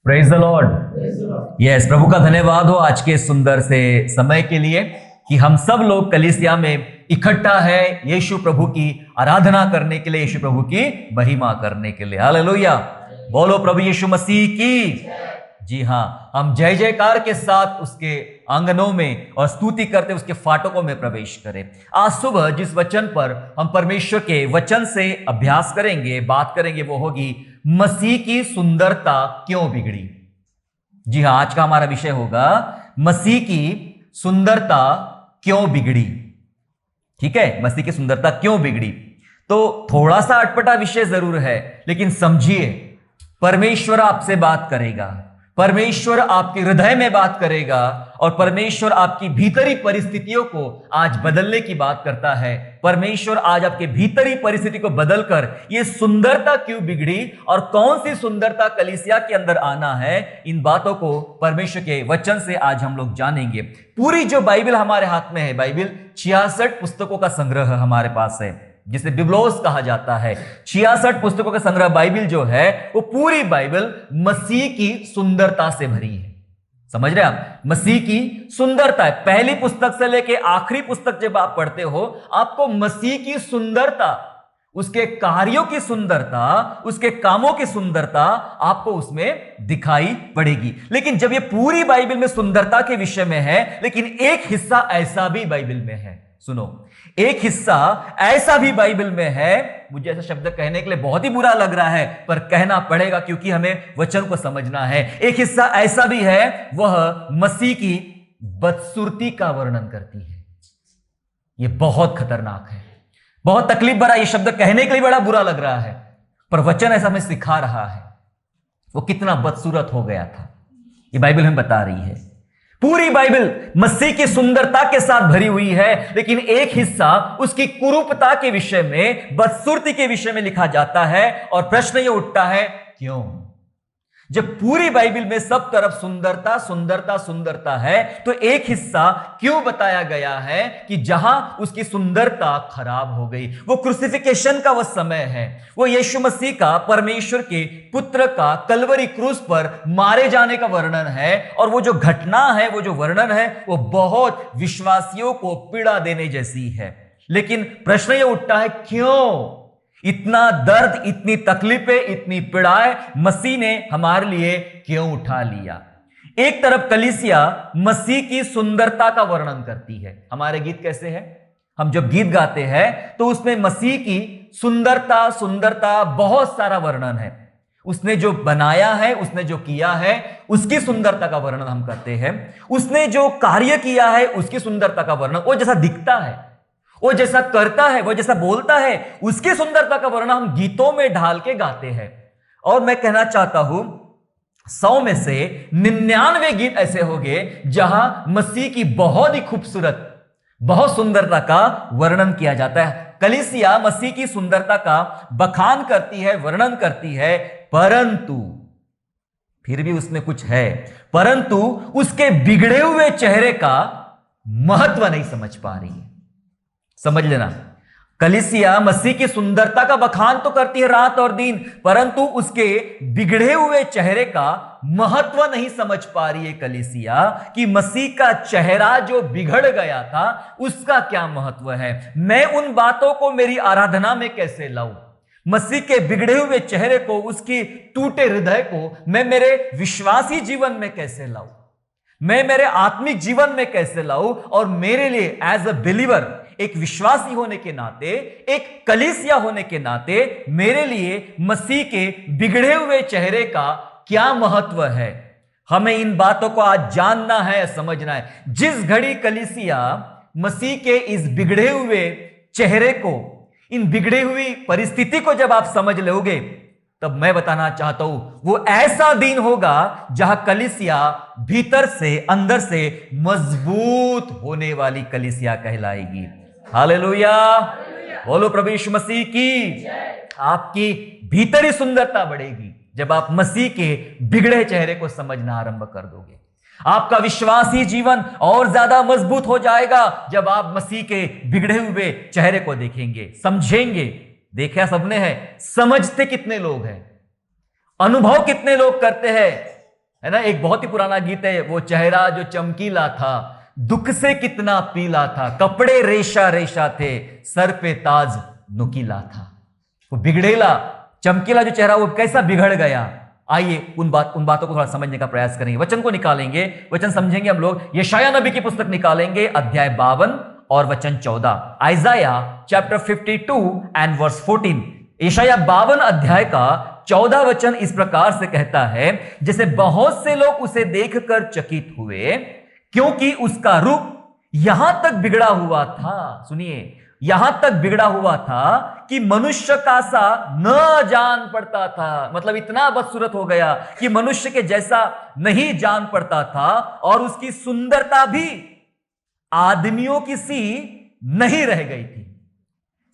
Praise the Lord. Yes, प्रभु का धन्यवाद हो आज के सुंदर से समय के लिए कि हम सब लोग कलीसिया में इकट्ठा है यीशु प्रभु की आराधना करने के लिए, यीशु प्रभु की महिमा करने के लिए। हालेलुया, बोलो प्रभु यीशु मसीह की। जी हाँ, हम जय जयकार के साथ उसके आंगनों में और स्तुति करते उसके फाटकों में प्रवेश करें। आज सुबह जिस वचन पर हम परमेश्वर के वचन से अभ्यास करेंगे, बात करेंगे, वो होगी मसीह की सुंदरता क्यों बिगड़ी। जी हाँ, आज का हमारा विषय होगा मसीह की सुंदरता क्यों बिगड़ी। ठीक है, मसीह की सुंदरता क्यों बिगड़ी। तो थोड़ा सा अटपटा विषय जरूर है, लेकिन समझिए, परमेश्वर आपसे बात करेगा, परमेश्वर आपके हृदय में बात करेगा और परमेश्वर आपकी भीतरी परिस्थितियों को आज बदलने की बात करता है। परमेश्वर आज आपके भीतरी परिस्थिति को बदलकर ये सुंदरता क्यों बिगड़ी और कौन सी सुंदरता कलीसिया के अंदर आना है, इन बातों को परमेश्वर के वचन से आज हम लोग जानेंगे। पूरी जो बाइबल हमारे हाथ में है, बाइबल 66 पुस्तकों का संग्रह हमारे पास है, जिसे बिब्लोस कहा जाता है। 66 पुस्तकों का संग्रह बाइबल जो है, वो पूरी बाइबल मसीह की सुंदरता से भरी है। समझ रहे आप, मसीह की सुंदरता है। पहली पुस्तक से लेके आखिरी पुस्तक जब आप पढ़ते हो, आपको मसीह की सुंदरता, उसके कार्यों की सुंदरता, उसके कामों की सुंदरता आपको उसमें दिखाई पड़ेगी। लेकिन जब ये पूरी बाइबल में सुंदरता के विषय में है, लेकिन एक हिस्सा ऐसा भी बाइबल में है, सुनो, एक हिस्सा ऐसा भी बाइबल में है, मुझे ऐसा शब्द कहने के लिए बहुत ही बुरा लग रहा है, पर कहना पड़ेगा क्योंकि हमें वचन को समझना है। एक हिस्सा ऐसा भी है, वह मसीह की बदसूरती का वर्णन करती है। यह बहुत खतरनाक है, बहुत तकलीफ भरा। यह शब्द कहने के लिए बड़ा बुरा लग रहा है, पर वचन ऐसा हमें सिखा रहा है वो कितना बदसूरत हो गया था। यह बाइबल हमें बता रही है। पूरी बाइबल मसीह की सुंदरता के साथ भरी हुई है, लेकिन एक हिस्सा उसकी कुरूपता के विषय में, बदसूरती के विषय में लिखा जाता है। और प्रश्न यह उठता है, क्यों? जब पूरी बाइबल में सब तरफ सुंदरता सुंदरता सुंदरता है, तो एक हिस्सा क्यों बताया गया है कि जहां उसकी सुंदरता खराब हो गई। वो क्रूसिफिकेशन का वह समय है, वो यीशु मसीह का, परमेश्वर के पुत्र का कलवरी क्रूस पर मारे जाने का वर्णन है। और वो जो घटना है, वो जो वर्णन है, वो बहुत विश्वासियों को पीड़ा देने जैसी है। लेकिन प्रश्न यह उठता है, क्यों इतना दर्द, इतनी तकलीफें, इतनी पीड़ाएं मसीह ने हमारे लिए क्यों उठा लिया। एक तरफ कलीसिया मसीह की सुंदरता का वर्णन करती है। हमारे गीत कैसे हैं? हम जब गीत गाते हैं तो उसमें मसीह की सुंदरता, सुंदरता बहुत सारा वर्णन है। उसने जो बनाया है, उसने जो किया है, उसकी सुंदरता का वर्णन हम करते हैं। उसने जो कार्य किया है, उसकी सुंदरता का वर्णन, वो जैसा दिखता है, वो जैसा करता है, वो जैसा बोलता है, उसकी सुंदरता का वर्णन हम गीतों में ढाल के गाते हैं। और मैं कहना चाहता हूं, 100 में से 99 गीत ऐसे होंगे जहां मसीह की बहुत ही खूबसूरत, बहुत सुंदरता का वर्णन किया जाता है। कलीसिया मसीह की सुंदरता का बखान करती है, वर्णन करती है, परंतु फिर भी उसमें कुछ है, परंतु उसके बिगड़े हुए चेहरे का महत्व नहीं समझ पा रही है। समझ लेना, कलीसिया मसीह की सुंदरता का बखान तो करती है रात और दिन, परंतु उसके बिगड़े हुए चेहरे का महत्व नहीं समझ पा रही है कलीसिया कि मसीह का चेहरा जो बिगड़ गया था, उसका क्या महत्व है। मैं उन बातों को मेरी आराधना में कैसे लाऊं, मसीह के बिगड़े हुए चेहरे को, उसकी टूटे हृदय को मैं मेरे विश्वासी जीवन में कैसे लाऊं, मैं मेरे आत्मिक जीवन में कैसे लाऊं। और मेरे लिए एज अ बिलीवर, एक विश्वासी होने के नाते, एक कलीसिया होने के नाते, मेरे लिए मसीह के बिगड़े हुए चेहरे का क्या महत्व है, हमें इन बातों को आज जानना है, समझना है। जिस घड़ी कलीसिया मसीह के इस बिगड़े हुए चेहरे को, इन बिगड़ी हुई परिस्थिति को जब आप समझ लोगे, तब मैं बताना चाहता हूं, वो ऐसा दिन होगा जहां कलीसिया भीतर से, अंदर से मजबूत होने वाली कलीसिया कहलाएगी। हालेलुया, बोलो प्रभु यीशु मसीह की। आपकी भीतरी सुंदरता बढ़ेगी जब आप मसीह के बिगड़े चेहरे को समझना आरंभ कर दोगे। आपका विश्वासी जीवन और ज्यादा मजबूत हो जाएगा जब आप मसीह के बिगड़े हुए चेहरे को देखेंगे, समझेंगे। देखा सबने है, समझते कितने लोग हैं, अनुभव कितने लोग करते हैं, है ना। एक बहुत ही पुराना गीत है, वो चेहरा जो चमकीला था, दुख से कितना पीला था, कपड़े रेशा रेशा थे, सर पे ताज नुकीला था। वो बिगड़ेला चमकीला जो चेहरा वो कैसा बिगड़ गया। आइए उन बातों को थोड़ा समझने का प्रयास करेंगे, वचन को निकालेंगे, वचन समझेंगे हम लोग। यशाया नबी की पुस्तक निकालेंगे, अध्याय 52 और वचन 14। Isaiah chapter 52 and verse 14। यशाया 52 अध्याय का 14 वचन इस प्रकार से कहता है, जैसे बहुत से लोग उसे देखकर चकित हुए, क्योंकि उसका रूप यहां तक बिगड़ा हुआ था। सुनिए, यहां तक बिगड़ा हुआ था कि मनुष्य का सा न जान पड़ता था। मतलब इतना बदसूरत हो गया कि मनुष्य के जैसा नहीं जान पड़ता था, और उसकी सुंदरता भी आदमियों की सी नहीं रह गई थी।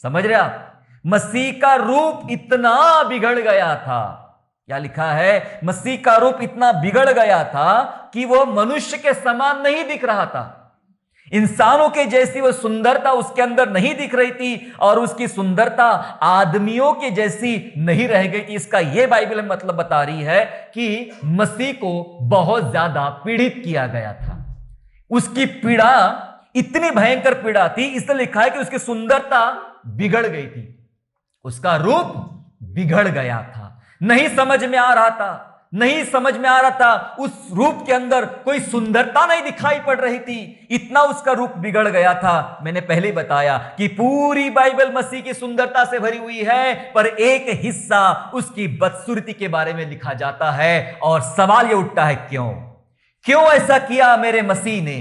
समझ रहे आप? मसीह का रूप इतना बिगड़ गया था। क्या लिखा है? मसीह का रूप इतना बिगड़ गया था कि वो मनुष्य के समान नहीं दिख रहा था। इंसानों के जैसी वो सुंदरता उसके अंदर नहीं दिख रही थी, और उसकी सुंदरता आदमियों के जैसी नहीं रह गई थी। इसका यह बाइबल में मतलब बता रही है कि मसीह को बहुत ज्यादा पीड़ित किया गया था। उसकी पीड़ा इतनी भयंकर पीड़ा थी, इसलिए लिखा है कि उसकी सुंदरता बिगड़ गई थी, उसका रूप बिगड़ गया था। नहीं समझ में आ रहा था, नहीं समझ में आ रहा था, उस रूप के अंदर कोई सुंदरता नहीं दिखाई पड़ रही थी, इतना उसका रूप बिगड़ गया था। मैंने पहले ही बताया कि पूरी बाइबल मसीह की सुंदरता से भरी हुई है, पर एक हिस्सा उसकी बदसूरती के बारे में लिखा जाता है। और सवाल यह उठता है, क्यों ऐसा किया मेरे मसीह ने?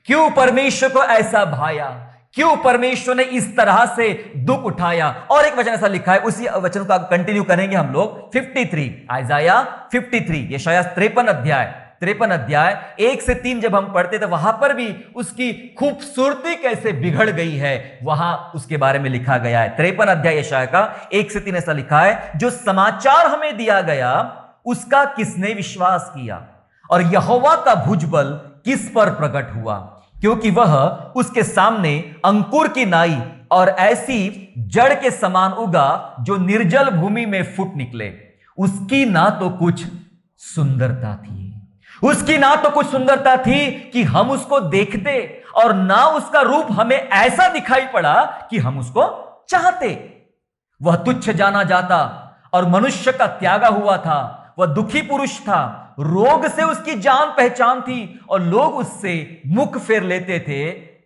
क्यों परमेश्वर को ऐसा भाया? क्यों परमेश्वर ने इस तरह से दुख उठाया? और एक वचन ऐसा लिखा है, उसी वचन को कंटिन्यू करेंगे हम लोग। 53 आइजाया 53, यशाया 53 अध्याय 1 से 3 जब हम पढ़ते तो वहां पर भी उसकी खूबसूरती कैसे बिगड़ गई है, वहां उसके बारे में लिखा गया है। 53 अध्याय यशाया का 1 से 3 ऐसा लिखा है, जो समाचार हमें दिया गया उसका किसने विश्वास किया, और यहोवा का भुजबल किस पर प्रकट हुआ? क्योंकि वह उसके सामने अंकुर की नाई और ऐसी जड़ के समान उगा जो निर्जल भूमि में फूट निकले। उसकी ना तो कुछ सुंदरता थी, उसकी ना तो कुछ सुंदरता थी कि हम उसको देखते, और ना उसका रूप हमें ऐसा दिखाई पड़ा कि हम उसको चाहते। वह तुच्छ जाना जाता और मनुष्य का त्यागा हुआ था। वह दुखी पुरुष था, रोग से उसकी जान पहचान थी, और लोग उससे मुख फेर लेते थे।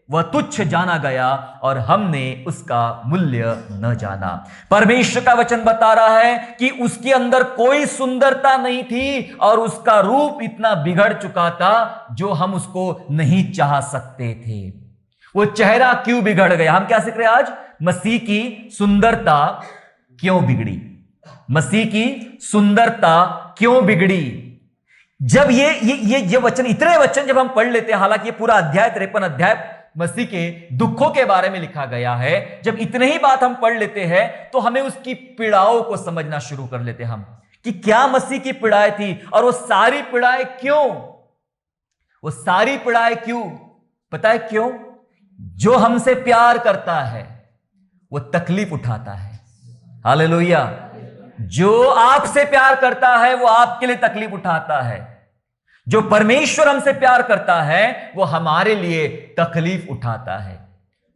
वह तुच्छ जाना गया और हमने उसका मूल्य न जाना। परमेश्वर का वचन बता रहा है कि उसके अंदर कोई सुंदरता नहीं थी, और उसका रूप इतना बिगड़ चुका था जो हम उसको नहीं चाह सकते थे। वो चेहरा क्यों बिगड़ गया? हम क्या सीख रहे हैं आज? मसीह की सुंदरता क्यों बिगड़ी? मसीह की सुंदरता क्यों बिगड़ी? जब ये वचन, इतने वचन जब हम पढ़ लेते हैं, हालांकि ये पूरा अध्याय 53 अध्याय मसीह के दुखों के बारे में लिखा गया है, जब इतने ही बात हम पढ़ लेते हैं तो हमें उसकी पीड़ाओं को समझना शुरू कर लेते हैं हम, कि क्या मसीह की पीड़ाएं थी, और वो सारी पीड़ाएं क्यों? वो सारी पीड़ाएं क्यों? पता है क्यों? जो हमसे प्यार करता है वो तकलीफ उठाता है। हालेलुया। जो आपसे प्यार करता है वो आपके लिए तकलीफ उठाता है। जो परमेश्वर हमसे प्यार करता है वो हमारे लिए तकलीफ उठाता है।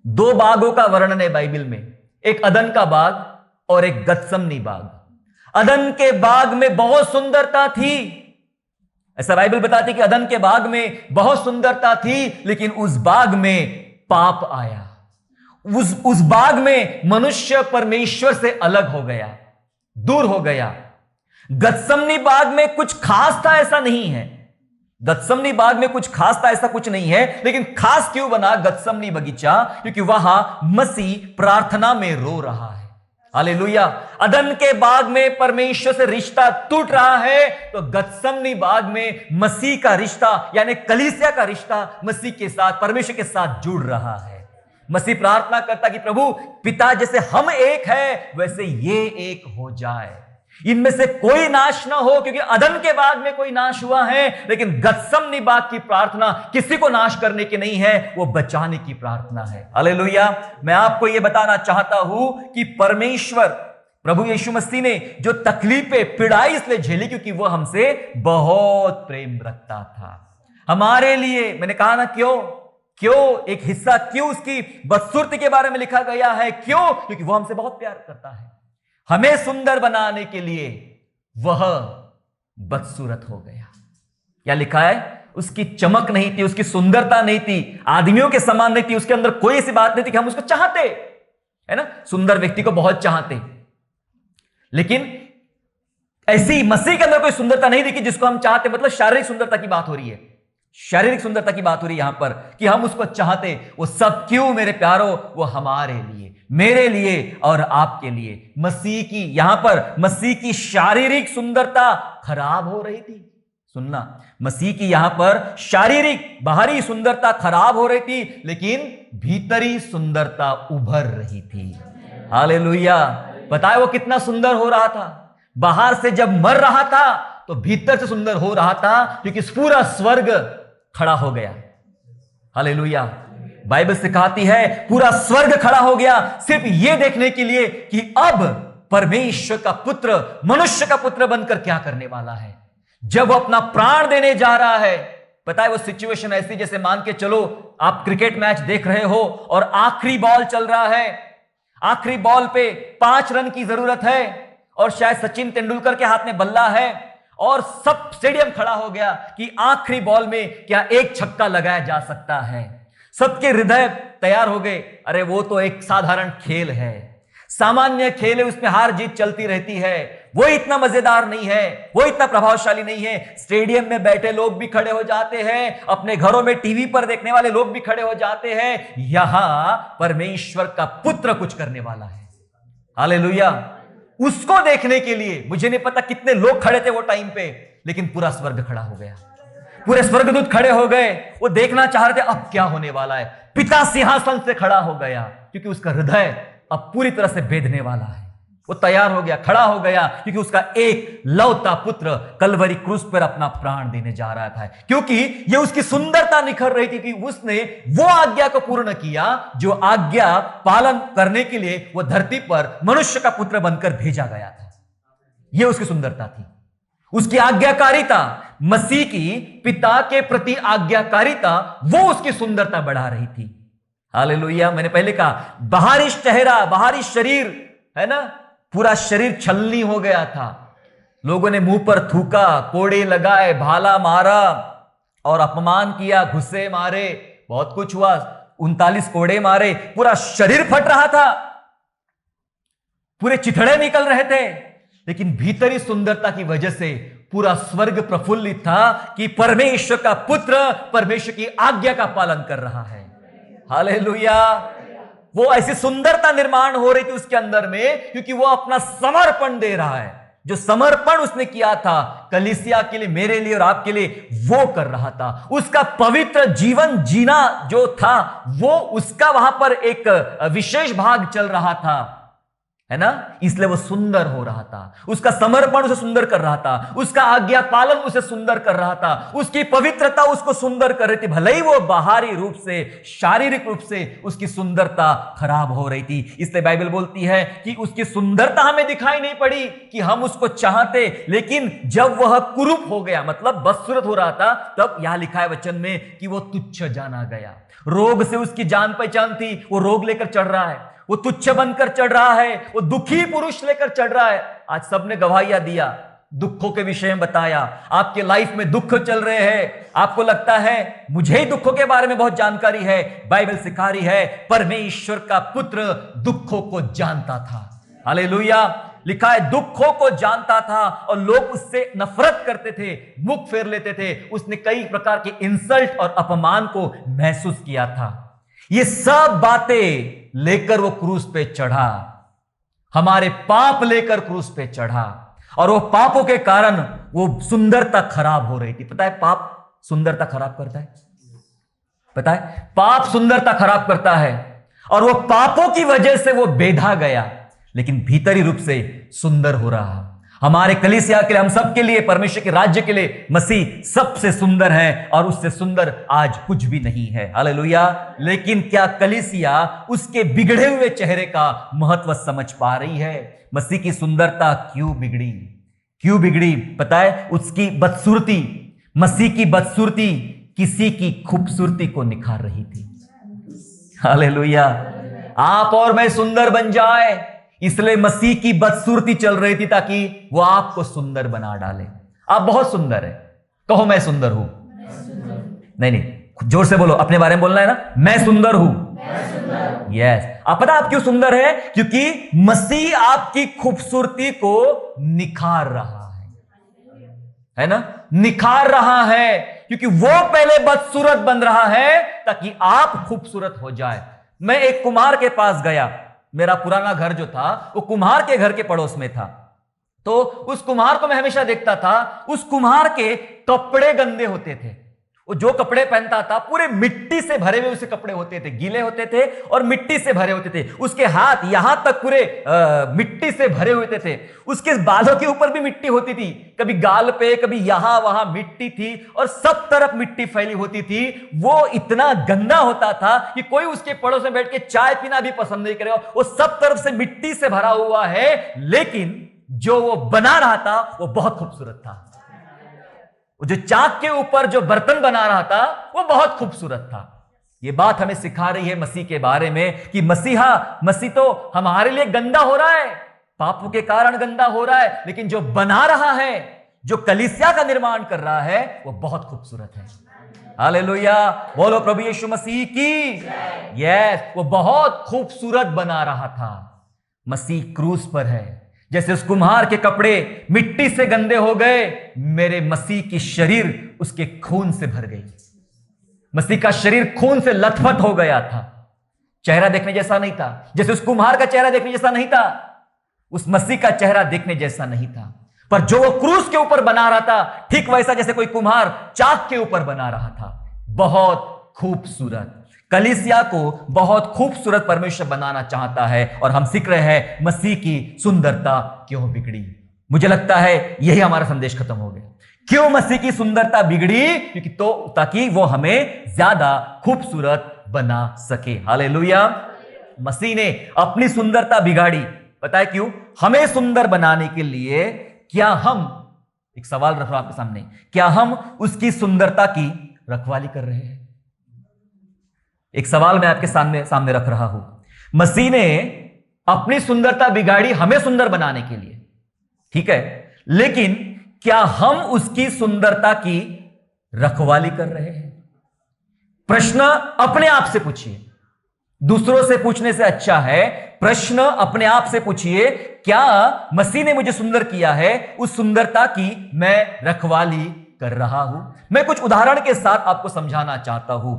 2 बागों का वर्णन है बाइबल में, एक अदन का बाग और एक गत्समनी बाग। अदन के बाग में बहुत सुंदरता थी, ऐसा बाइबल बताती कि अदन के बाग में बहुत सुंदरता थी, लेकिन उस बाग में पाप आया। उस बाग में मनुष्य परमेश्वर से अलग हो गया, दूर हो गया। गत्समनी बाग में कुछ खास था ऐसा नहीं है, गत्समनी बाग में कुछ खास था ऐसा कुछ नहीं है, लेकिन खास क्यों बना गत्समनी बगीचा? क्योंकि वहां मसीह प्रार्थना में रो रहा है। हालेलुया। अदन के बाग में परमेश्वर से रिश्ता टूट रहा है, तो गत्समनी बाग में मसीह का रिश्ता, यानी कलीसिया का रिश्ता मसीह के साथ, परमेश्वर के साथ जुड़ रहा है। मसीह प्रार्थना करता कि प्रभु पिता जैसे हम एक है वैसे ये एक हो जाए, इनमें से कोई नाश ना हो, क्योंकि अदन के बाग में कोई नाश हुआ है, लेकिन गत्समनी बाग की प्रार्थना किसी को नाश करने की नहीं है, वो बचाने की प्रार्थना है। हालेलुया। मैं आपको यह बताना चाहता हूं कि प्रभु यीशु मसीह ने जो तकलीफें, पीड़ाई इसलिए झेली क्योंकि वह हमसे बहुत प्रेम रखता था। हमारे लिए, मैंने कहा ना, क्यों एक हिस्सा, क्यों उसकी बदसूरती के बारे में लिखा गया है, क्यों? क्योंकि वह हमसे बहुत प्यार करता है। हमें सुंदर बनाने के लिए वह बदसूरत हो गया। क्या लिखा है? उसकी चमक नहीं थी, उसकी सुंदरता नहीं थी, आदमियों के समान नहीं थी, उसके अंदर कोई ऐसी बात नहीं थी कि हम उसको चाहते, है ना? सुंदर व्यक्ति को बहुत चाहते, लेकिन ऐसी मसीह के अंदर कोई सुंदरता नहीं दिखी जिसको हम चाहते। मतलब शारीरिक सुंदरता की बात हो रही है, शारीरिक सुंदरता की बात हो रही है यहां पर, कि हम उसको चाहते। वो सब क्यों मेरे प्यारो? वो हमारे लिए, मेरे लिए और आपके लिए। मसीह की, यहां पर मसीह की शारीरिक सुंदरता खराब हो रही थी। सुनना, मसीह की यहां पर शारीरिक बाहरी सुंदरता खराब हो रही थी, लेकिन भीतरी सुंदरता उभर रही थी। हालेलुया। पता है वो कितना सुंदर हो रहा था? बाहर से जब मर रहा था तो भीतर से सुंदर हो रहा था, क्योंकि पूरा स्वर्ग खड़ा हो गया। हालेलुया। बाइबल सिखाती है पूरा स्वर्ग खड़ा हो गया सिर्फ यह देखने के लिए कि अब परमेश्वर का पुत्र मनुष्य का पुत्र बनकर क्या करने वाला है, जब वो अपना प्राण देने जा रहा है। पता है वो सिचुएशन ऐसी, जैसे मान के चलो आप क्रिकेट मैच देख रहे हो और आखिरी बॉल चल रहा है, आखिरी बॉल पे 5 रन की जरूरत है और शायद सचिन तेंदुलकर के हाथ में बल्ला है और सब स्टेडियम खड़ा हो गया कि आखिरी बॉल में क्या एक छक्का लगाया जा सकता है। सबके हृदय तैयार हो गए। अरे वो तो एक साधारण खेल है, सामान्य खेल है, उसमें हार जीत चलती रहती है, वो इतना मजेदार नहीं है, वो इतना प्रभावशाली नहीं है। स्टेडियम में बैठे लोग भी खड़े हो जाते हैं, अपने घरों में टीवी पर देखने वाले लोग भी खड़े हो जाते हैं। यहां परमेश्वर का पुत्र कुछ करने वाला है। हालेलुया। उसको देखने के लिए मुझे नहीं पता कितने लोग खड़े थे वो टाइम पे, लेकिन पूरा स्वर्ग खड़ा हो गया, पूरे स्वर्गदूत खड़े हो गए। वो देखना चाह रहे थे अब क्या होने वाला है। पिता सिंहासन से खड़ा हो गया, क्योंकि उसका हृदय अब पूरी तरह से बेधने वाला है। वो तैयार हो गया, खड़ा हो गया, क्योंकि उसका एक लौता पुत्र कलवरी क्रूस पर अपना प्राण देने जा रहा था। क्योंकि ये उसकी सुंदरता निखर रही थी कि उसने वो आज्ञा को पूर्ण किया जो आज्ञा पालन करने के लिए वो धरती पर मनुष्य का पुत्र बनकर भेजा गया था। ये उसकी सुंदरता थी, उसकी आज्ञाकारिता, मसीह की पिता के प्रति आज्ञाकारिता, वो उसकी सुंदरता बढ़ा रही थी। हालेलुया। मैंने पहले कहा बाहरी चेहरा, बाहरी शरीर, है ना, पूरा शरीर छलनी हो गया था। लोगों ने मुंह पर थूका, कोड़े लगाए, भाला मारा और अपमान किया, घुस्से मारे, बहुत कुछ हुआ, 39 कोड़े मारे, पूरा शरीर फट रहा था, पूरे चिथड़े निकल रहे थे। लेकिन भीतरी सुंदरता की वजह से पूरा स्वर्ग प्रफुल्लित था कि परमेश्वर का पुत्र परमेश्वर की आज्ञा का पालन कर रहा है। हालेलुया। वो ऐसी सुंदरता निर्माण हो रही थी उसके अंदर में, क्योंकि वो अपना समर्पण दे रहा है। जो समर्पण उसने किया था कलीसिया के लिए, मेरे लिए और आपके लिए, वो कर रहा था। उसका पवित्र जीवन जीना जो था, वो उसका वहां पर एक विशेष भाग चल रहा था, है ना, इसलिए वो सुंदर हो रहा था। उसका समर्पण उसे सुंदर कर रहा था, उसका आज्ञा पालन उसे सुंदर कर रहा था, उसकी पवित्रता उसको सुंदर कर रही थी। भले ही वो बाहरी रूप से, शारीरिक रूप से उसकी सुंदरता खराब हो रही थी। इसलिए बाइबल बोलती है कि उसकी सुंदरता हमें दिखाई नहीं पड़ी कि हम उसको चाहते, लेकिन जब वह कुरूप हो गया, मतलब बदसूरत हो रहा था, तब यहां लिखा है वचन में कि वो तुच्छ जाना गया। रोग से उसकी जान पहचान थी, वो रोग लेकर चढ़ रहा है, वो तुच्छ बनकर चढ़ रहा है, वो दुखी पुरुष लेकर चढ़ रहा है। आज सबने गवाहियां दिया, दुखों के विषय में बताया। आपके लाइफ में दुख चल रहे हैं, आपको लगता है मुझे ही दुखों के बारे में बहुत जानकारी है। बाइबल सिखा रही है परमेश्वर का पुत्र दुखों को जानता था। हालेलुया। लिखा है दुखों को जानता था और लोग उससे नफरत करते थे, मुख फेर लेते थे। उसने कई प्रकार के इंसल्ट और अपमान को महसूस किया था। ये सब बातें लेकर वो क्रूस पे चढ़ा, हमारे पाप लेकर क्रूस पे चढ़ा, और वो पापों के कारण वो सुंदरता खराब हो रही थी। पता है पाप सुंदरता खराब करता है, पता है पाप सुंदरता खराब करता है, और वो पापों की वजह से वो बेधा गया, लेकिन भीतरी रूप से सुंदर हो रहा। हमारे कलीसिया के लिए, हम सब के लिए, परमेश्वर के राज्य के लिए मसीह सबसे सुंदर है और उससे सुंदर आज कुछ भी नहीं है। हालेलुया। लेकिन क्या कलीसिया उसके बिगड़े हुए चेहरे का महत्व समझ पा रही है? मसीह की सुंदरता क्यों बिगड़ी? क्यों बिगड़ी? पता है, उसकी बदसूरती, मसीह की बदसूरती किसी की खूबसूरती को निखार रही थी। हालेलुया। आप और मैं सुंदर बन जाए, इसलिए मसीह की बदसूरती चल रही थी ताकि वो आपको सुंदर बना डाले। आप बहुत सुंदर है, कहो मैं सुंदर हूं। नहीं, जोर से बोलो, अपने बारे में बोलना है ना, मैं सुंदर हूं। यस। आप पता आप क्यों सुंदर है? क्योंकि मसीह आपकी खूबसूरती को निखार रहा है ना, निखार रहा है, क्योंकि वो पहले बदसूरत बन रहा है ताकि आप खूबसूरत हो जाए। मैं एक कुम्हार के पास गया, मेरा पुराना घर जो था वो कुम्हार के घर के पड़ोस में था, तो उस कुम्हार को मैं हमेशा देखता था। उस कुम्हार के कपड़े गंदे होते थे, वो जो कपड़े पहनता था पूरे मिट्टी से भरे हुए उसके कपड़े होते थे, गीले होते थे और मिट्टी से भरे होते थे। उसके हाथ यहां तक पूरे मिट्टी से भरे हुए थे। उसके बालों के ऊपर भी मिट्टी होती थी, कभी गाल पे, कभी यहां वहां मिट्टी थी और सब तरफ मिट्टी फैली होती थी। वो इतना गंदा होता था कि कोई उसके पड़ोस में बैठ के चाय पीना भी पसंद नहीं करेगा। वो सब तरफ से मिट्टी से भरा हुआ है, लेकिन जो वो बना रहा था वो बहुत खूबसूरत था। जो चाक के ऊपर जो बर्तन बना रहा था वो बहुत खूबसूरत था। ये बात हमें सिखा रही है मसीह के बारे में कि मसीह तो हमारे लिए गंदा हो रहा है, पापों के कारण गंदा हो रहा है, लेकिन जो बना रहा है, जो कलीसिया का निर्माण कर रहा है, वो बहुत खूबसूरत है। हालेलुया। बोलो प्रभु यीशु मसीह की। यस, वो बहुत खूबसूरत बना रहा था। मसीह क्रूस पर है, जैसे उस कुम्हार के कपड़े मिट्टी से गंदे हो गए, मेरे मसीह की शरीर उसके खून से भर गई। मसीह का शरीर खून से लथपथ हो गया था। चेहरा देखने जैसा नहीं था, जैसे उस कुम्हार का चेहरा देखने जैसा नहीं था, उस मसीह का चेहरा देखने जैसा नहीं था। पर जो वो क्रूस के ऊपर बना रहा था, ठीक वैसा जैसे कोई कुम्हार चाक के ऊपर बना रहा था। बहुत खूबसूरत। कलीसिया को बहुत खूबसूरत परमेश्वर बनाना चाहता है और हम सीख रहे हैं मसीह की सुंदरता क्यों बिगड़ी। मुझे लगता है यही हमारा संदेश खत्म हो गया। क्यों मसीह की सुंदरता बिगड़ी? क्योंकि ताकि वो हमें ज्यादा खूबसूरत बना सके। हालेलुया। मसीह ने अपनी सुंदरता बिगाड़ी। पता है क्यों? हमें सुंदर बनाने के लिए क्या हम, एक सवाल रख रहा हूं आपके सामने, क्या हम उसकी सुंदरता की रखवाली कर रहे हैं? एक सवाल मैं आपके सामने रख रहा हूं। मसीह ने अपनी सुंदरता बिगाड़ी हमें सुंदर बनाने के लिए, ठीक है, लेकिन क्या हम उसकी सुंदरता की रखवाली कर रहे हैं? प्रश्न अपने आप से पूछिए। दूसरों से पूछने से अच्छा है प्रश्न अपने आप से पूछिए, क्या मसीह ने मुझे सुंदर किया है? उस सुंदरता की मैं रखवाली कर रहा हूं? मैं कुछ उदाहरण के साथ आपको समझाना चाहता हूं।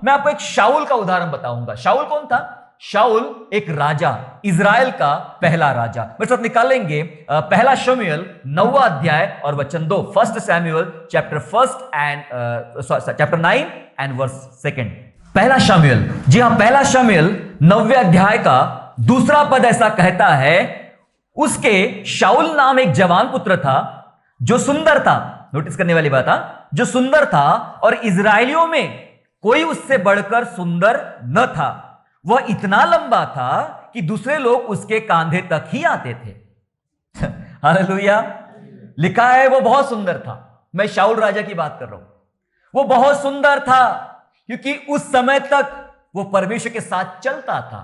मैं आपको एक शाऊल का उदाहरण बताऊंगा। शाऊल कौन था? शाऊल एक राजा, इजराइल का पहला राजा। मेरे साथ निकालेंगे पहला शमूएल 9वां अध्याय और वचन 2। First Samuel chapter 9 and verse 2। पहला शमूएल, जी हां, पहला शमूएल 9वें अध्याय का दूसरा पद ऐसा कहता है, उसके शाऊल नाम एक जवान पुत्र था जो सुंदर था। नोटिस करने वाली बात था, जो सुंदर था और इजराइलियों में कोई उससे बढ़कर सुंदर न था। वह इतना लंबा था कि दूसरे लोग उसके कंधे तक ही आते थे। हालेलुया। लिखा है वो बहुत सुंदर था। मैं शाऊल राजा की बात कर रहा हूं। वो बहुत सुंदर था क्योंकि उस समय तक वो परमेश्वर के साथ चलता था,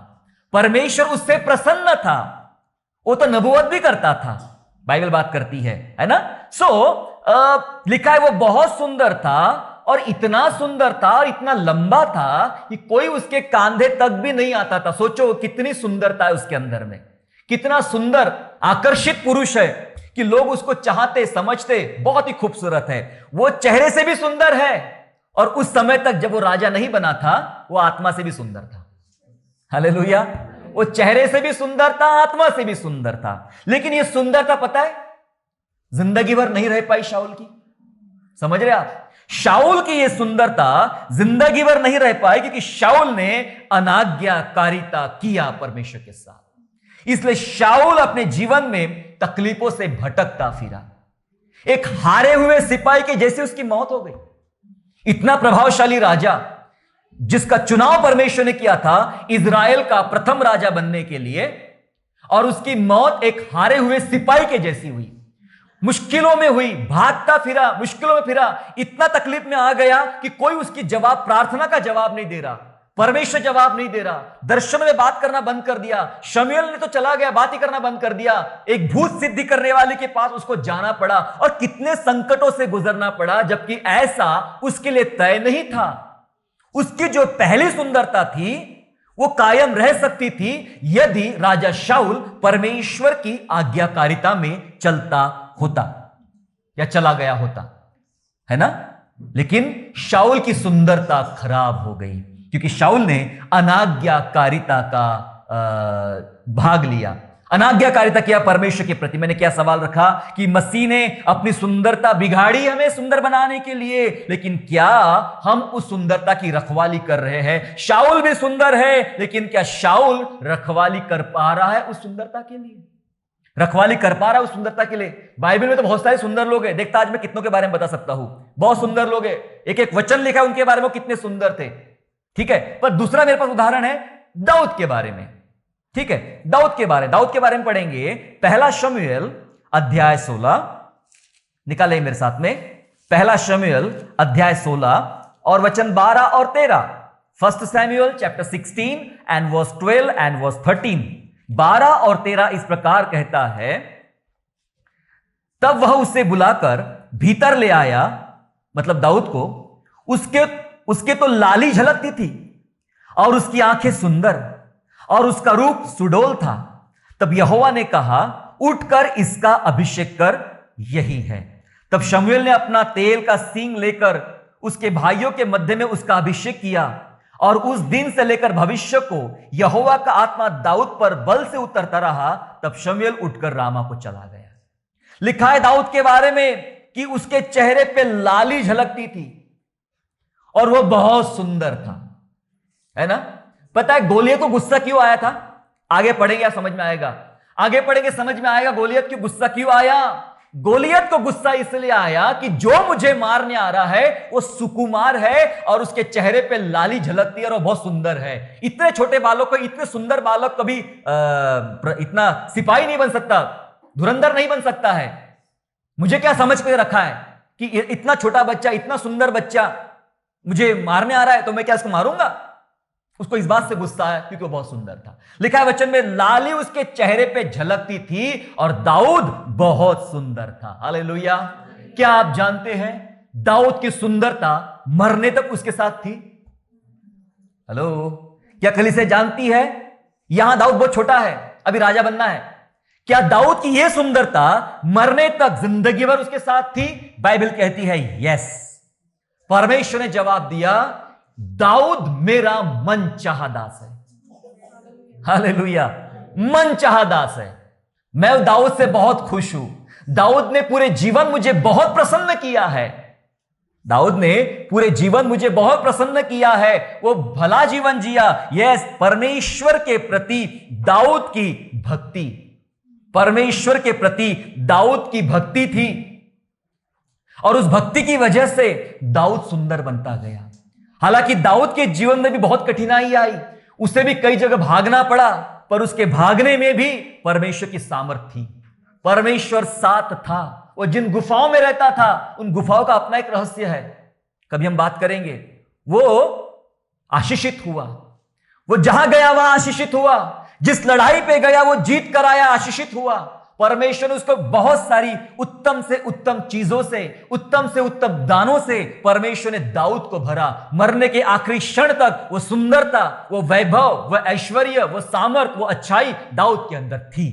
परमेश्वर उससे प्रसन्न था। वो तो नबूवत भी करता था, बाइबल बात करती है ना। लिखा है वो बहुत सुंदर था और इतना सुंदर था और इतना लंबा था कि कोई उसके कंधे तक भी नहीं आता था। सोचो कितनी सुंदरता है उसके अंदर में, कितना सुंदर आकर्षित पुरुष है कि लोग उसको चाहते, समझते, बहुत ही खूबसूरत है। वो चेहरे से भी सुंदर है और उस समय तक जब वो राजा नहीं बना था वो आत्मा से भी सुंदर था। हालेलुया। वो चेहरे से भी सुंदर था, आत्मा से भी सुंदर था। लेकिन ये सुंदरता पता है जिंदगी भर नहीं रह पाई शाऊल की। समझ रहे आप? शाऊल की ये सुंदरता जिंदगी भर नहीं रह पाई क्योंकि शाऊल ने अनाज्ञाकारिता किया परमेश्वर के साथ। इसलिए शाऊल अपने जीवन में तकलीफों से भटकता फिरा। एक हारे हुए सिपाही के जैसे उसकी मौत हो गई। इतना प्रभावशाली राजा, जिसका चुनाव परमेश्वर ने किया था इजराइल का प्रथम राजा बनने के लिए, और उसकी मौत एक हारे हुए सिपाही के जैसी हुई। मुश्किलों में हुई, भागता फिरा, मुश्किलों में फिरा, इतना तकलीफ में आ गया कि कोई उसकी जवाब, प्रार्थना का जवाब नहीं दे रहा, परमेश्वर जवाब नहीं दे रहा। दर्शन में बात करना बंद कर दिया। शमूएल ने तो चला गया, बात ही करना बंद कर दिया। एक भूत सिद्धि करने वाले के पास उसको जाना पड़ा, और कितने संकटों से गुजरना पड़ा, जबकि ऐसा उसके लिए तय नहीं था। उसकी जो पहली सुंदरता थी वो कायम रह सकती थी यदि राजा शाऊल परमेश्वर की आज्ञाकारिता में चलता होता या चला गया होता, है ना। लेकिन शाऊल की सुंदरता खराब हो गई क्योंकि शाऊल ने अनाज्ञाकारिता का भाग लिया, अनाज्ञाकारिता किया परमेश्वर के प्रति। मैंने क्या सवाल रखा कि मसीह ने अपनी सुंदरता बिगाड़ी हमें सुंदर बनाने के लिए, लेकिन क्या हम उस सुंदरता की रखवाली कर रहे हैं? शाऊल भी सुंदर है, लेकिन क्या शाऊल रखवाली कर पा रहा है उस सुंदरता के लिए? रखवाली कर पा रहा है उस सुंदरता के लिए? बाइबल में तो बहुत सारे सुंदर लोग हैं। देखता आज मैं कितनों के बारे में बता सकता हूं। बहुत सुंदर लोग हैं, एक एक वचन लिखा है उनके बारे में, कितने सुंदर थे। ठीक है, पर दूसरा मेरे पास उदाहरण है दाऊद के बारे में। ठीक है, दाऊद के बारे में पढ़ेंगे। पहला शमूएल अध्याय 16, निकाले मेरे साथ में। पहला शमूएल अध्याय 16 और वचन 12 और 13। First Samuel chapter 16 and verse 12 and verse 13। 12 और 13 इस प्रकार कहता है, तब वह उसे बुलाकर भीतर ले आया, मतलब दाऊद को। उसके तो लाली झलकती थी और उसकी आंखें सुंदर और उसका रूप सुडोल था। तब यहोवा ने कहा, उठकर इसका अभिषेक कर, यही है। तब शमूएल ने अपना तेल का सींग लेकर उसके भाइयों के मध्य में उसका अभिषेक किया, और उस दिन से लेकर भविष्य को यहोवा का आत्मा दाऊद पर बल से उतरता रहा। तब शमूएल उठकर रामा को चला गया। लिखा है दाऊद के बारे में कि उसके चेहरे पे लाली झलकती थी और वह बहुत सुंदर था, है ना। पता है गोलियत को गुस्सा क्यों आया था? आगे पढ़ेंगे समझ में आएगा, आगे पढ़ेंगे समझ में आएगा गोलियत की गुस्सा क्यों आया। गोलियत को गुस्सा इसलिए आया कि जो मुझे मारने आ रहा है वो सुकुमार है और उसके चेहरे पे लाली झलकती है और वो बहुत सुंदर है। इतने छोटे बालक को, इतने सुंदर बालक कभी इतना सिपाही नहीं बन सकता, धुरंधर नहीं बन सकता है। मुझे क्या समझ के रखा है कि इतना छोटा बच्चा, इतना सुंदर बच्चा मुझे मारने आ रहा है तो मैं क्या इसको मारूंगा? उसको इस बात से गुस्सा है क्योंकि वो बहुत सुंदर था। लिखा है वचन में, लाली उसके चेहरे पे झलकती थी और दाऊद बहुत सुंदर था। हालेलुया। क्या आप जानते हैं दाऊद की सुंदरता मरने तक उसके साथ थी? हेलो, क्या कलीसिया जानती है यहां दाऊद बहुत छोटा है, अभी राजा बनना है। क्या दाऊद की यह सुंदरता मरने तक, जिंदगी भर उसके साथ थी? बाइबल कहती है यस। परमेश्वर ने जवाब दिया, दाऊद मेरा मन चाहा दास है। हालेलुया, मन चाहा दास है। मैं दाऊद से बहुत खुश हूं। दाऊद ने पूरे जीवन मुझे बहुत प्रसन्न किया है। दाऊद ने पूरे जीवन मुझे बहुत प्रसन्न किया है। वो भला जीवन जिया। यस, परमेश्वर के प्रति दाऊद की भक्ति, परमेश्वर के प्रति दाऊद की भक्ति थी, और उस भक्ति की वजह से दाऊद सुंदर बनता गया। हालांकि दाऊद के जीवन में भी बहुत कठिनाई आई, उसे भी कई जगह भागना पड़ा, पर उसके भागने में भी परमेश्वर की सामर्थ थी, परमेश्वर साथ था। वो जिन गुफाओं में रहता था, उन गुफाओं का अपना एक रहस्य है, कभी हम बात करेंगे। वो आशीषित हुआ, वो जहां गया वहां आशीषित हुआ, जिस लड़ाई पे गया वो जीत कर आया, आशीषित हुआ। परमेश्वर ने उसको बहुत सारी उत्तम से उत्तम चीजों से, उत्तम से उत्तम दानों से परमेश्वर ने दाऊद को भरा। मरने के आखिरी क्षण तक वो सुंदरता, वो वैभव, वो ऐश्वर्य, वो सामर्थ, वो अच्छाई दाऊद के अंदर थी।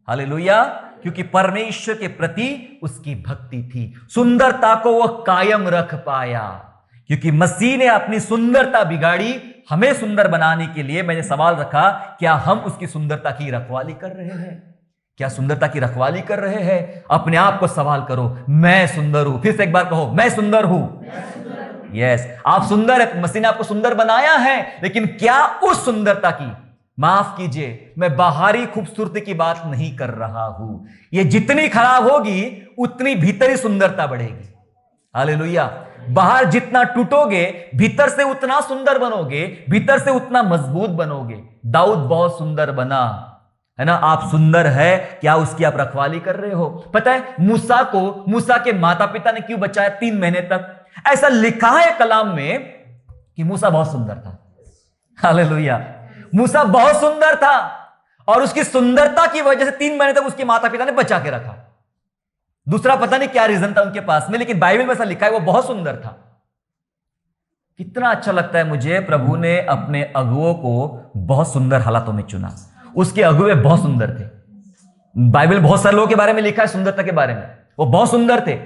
हालेलुया, क्योंकि परमेश्वर के प्रति उसकी भक्ति थी। सुंदरता को वो कायम रख पाया, क्योंकि मसीह ने अपनी सुंदरता बिगाड़ी हमें सुंदर बनाने के लिए। मैंने सवाल रखा, क्या हम उसकी सुंदरता की रखवाली कर रहे हैं? क्या सुंदरता की रखवाली कर रहे हैं? अपने आप को सवाल करो, मैं सुंदर हूं। फिर से एक बार कहो, मैं सुंदर हूं। यस, आप सुंदर है, मसीह ने आपको सुंदर बनाया है, लेकिन क्या उस सुंदरता की माफ कीजिए, मैं बाहरी खूबसूरती की बात नहीं कर रहा हूं। ये जितनी खराब होगी उतनी भीतरी सुंदरता बढ़ेगी। हालेलुया। बाहर जितना टूटोगे भीतर से उतना सुंदर बनोगे, भीतर से उतना मजबूत बनोगे। दाऊद बहुत सुंदर बना, है ना। आप सुंदर है क्या उसकी आप रखवाली कर रहे हो? पता है मूसा के माता पिता ने क्यों बचाया 3 महीने तक? ऐसा लिखा है कलाम में कि मूसा बहुत सुंदर था। हालेलुया। मूसा बहुत सुंदर था और उसकी सुंदरता की वजह से 3 महीने तक उसके माता पिता ने बचा के रखा। दूसरा पता नहीं क्या रीजन था उनके पास में, लेकिन बाइबल में ऐसा लिखा है वो बहुत सुंदर था। कितना अच्छा लगता है मुझे, प्रभु ने अपने अगुओं को बहुत सुंदर हालातों में चुना। उसके अगुए बहुत सुंदर थे। बाइबल बहुत सारे लोगों के बारे में लिखा है सुंदरता के बारे में, वो बहुत सुंदर थे।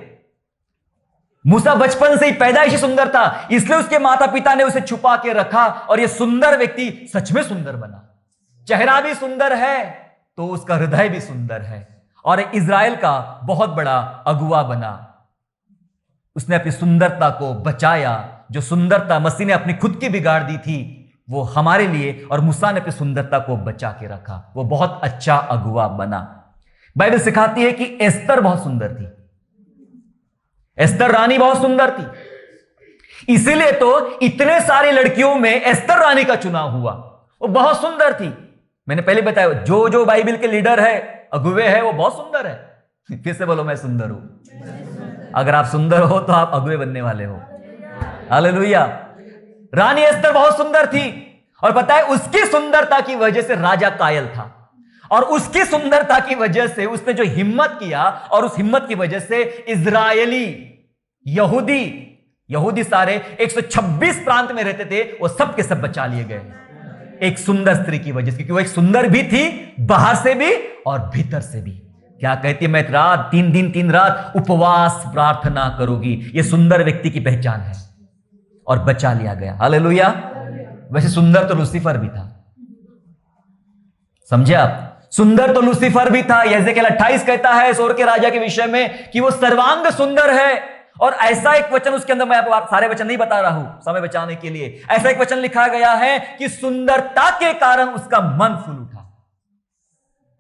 मूसा बचपन से ही पैदाइशी सुंदर था, इसलिए उसके माता पिता ने उसे छुपा के रखा और यह सुंदर व्यक्ति सच में सुंदर बना। चेहरा भी सुंदर है तो उसका हृदय भी सुंदर है और इज़राइल का बहुत बड़ा अगुआ बना। उसने अपनी सुंदरता को बचाया। जो सुंदरता मसीह ने अपनी खुद की बिगाड़ दी थी वो हमारे लिए, और मूसा ने अपनी सुंदरता को बचा के रखा। वो बहुत अच्छा अगुआ बना। बाइबल सिखाती है कि एस्तर बहुत सुंदर थी। एस्तर रानी बहुत सुंदर थी, इसीलिए तो इतने सारी लड़कियों में एस्तर रानी का चुनाव हुआ। वो बहुत सुंदर थी। मैंने पहले बताया जो बाइबल के लीडर है, अगुवे है, वो बहुत सुंदर है। फिर से बोलो मैं सुंदर हूं। अगर आप सुंदर हो तो आप अगुवे बनने वाले हो। हालेलुया। रानी एस्तर बहुत सुंदर थी और पता है उसकी सुंदरता की वजह से राजा कायल था, और उसकी सुंदरता की वजह से उसने जो हिम्मत किया, और उस हिम्मत की वजह से इजरायली यहूदी सारे 126 प्रांत में रहते थे, वो सब के सब बचा लिए गए एक सुंदर स्त्री की वजह से, क्योंकि वो एक सुंदर भी थी बाहर से भी और भीतर से भी। क्या कहती है, मैं रात 3 दिन 3 रात उपवास प्रार्थना करूंगी। ये सुंदर व्यक्ति की पहचान है और बचा लिया गया। हालेलुया। वैसे सुंदर तो लूसीफर भी था, समझे आप? सुंदर तो लूसीफर भी था। यहेजकेल 28 कहता है सोर के राजा के विषय में कि वो सर्वांग सुंदर है। और ऐसा एक वचन उसके अंदर, मैं आपको सारे वचन नहीं बता रहा हूं समय बचाने के लिए, ऐसा एक वचन लिखा गया है कि सुंदरता के कारण उसका मन फूल उठा।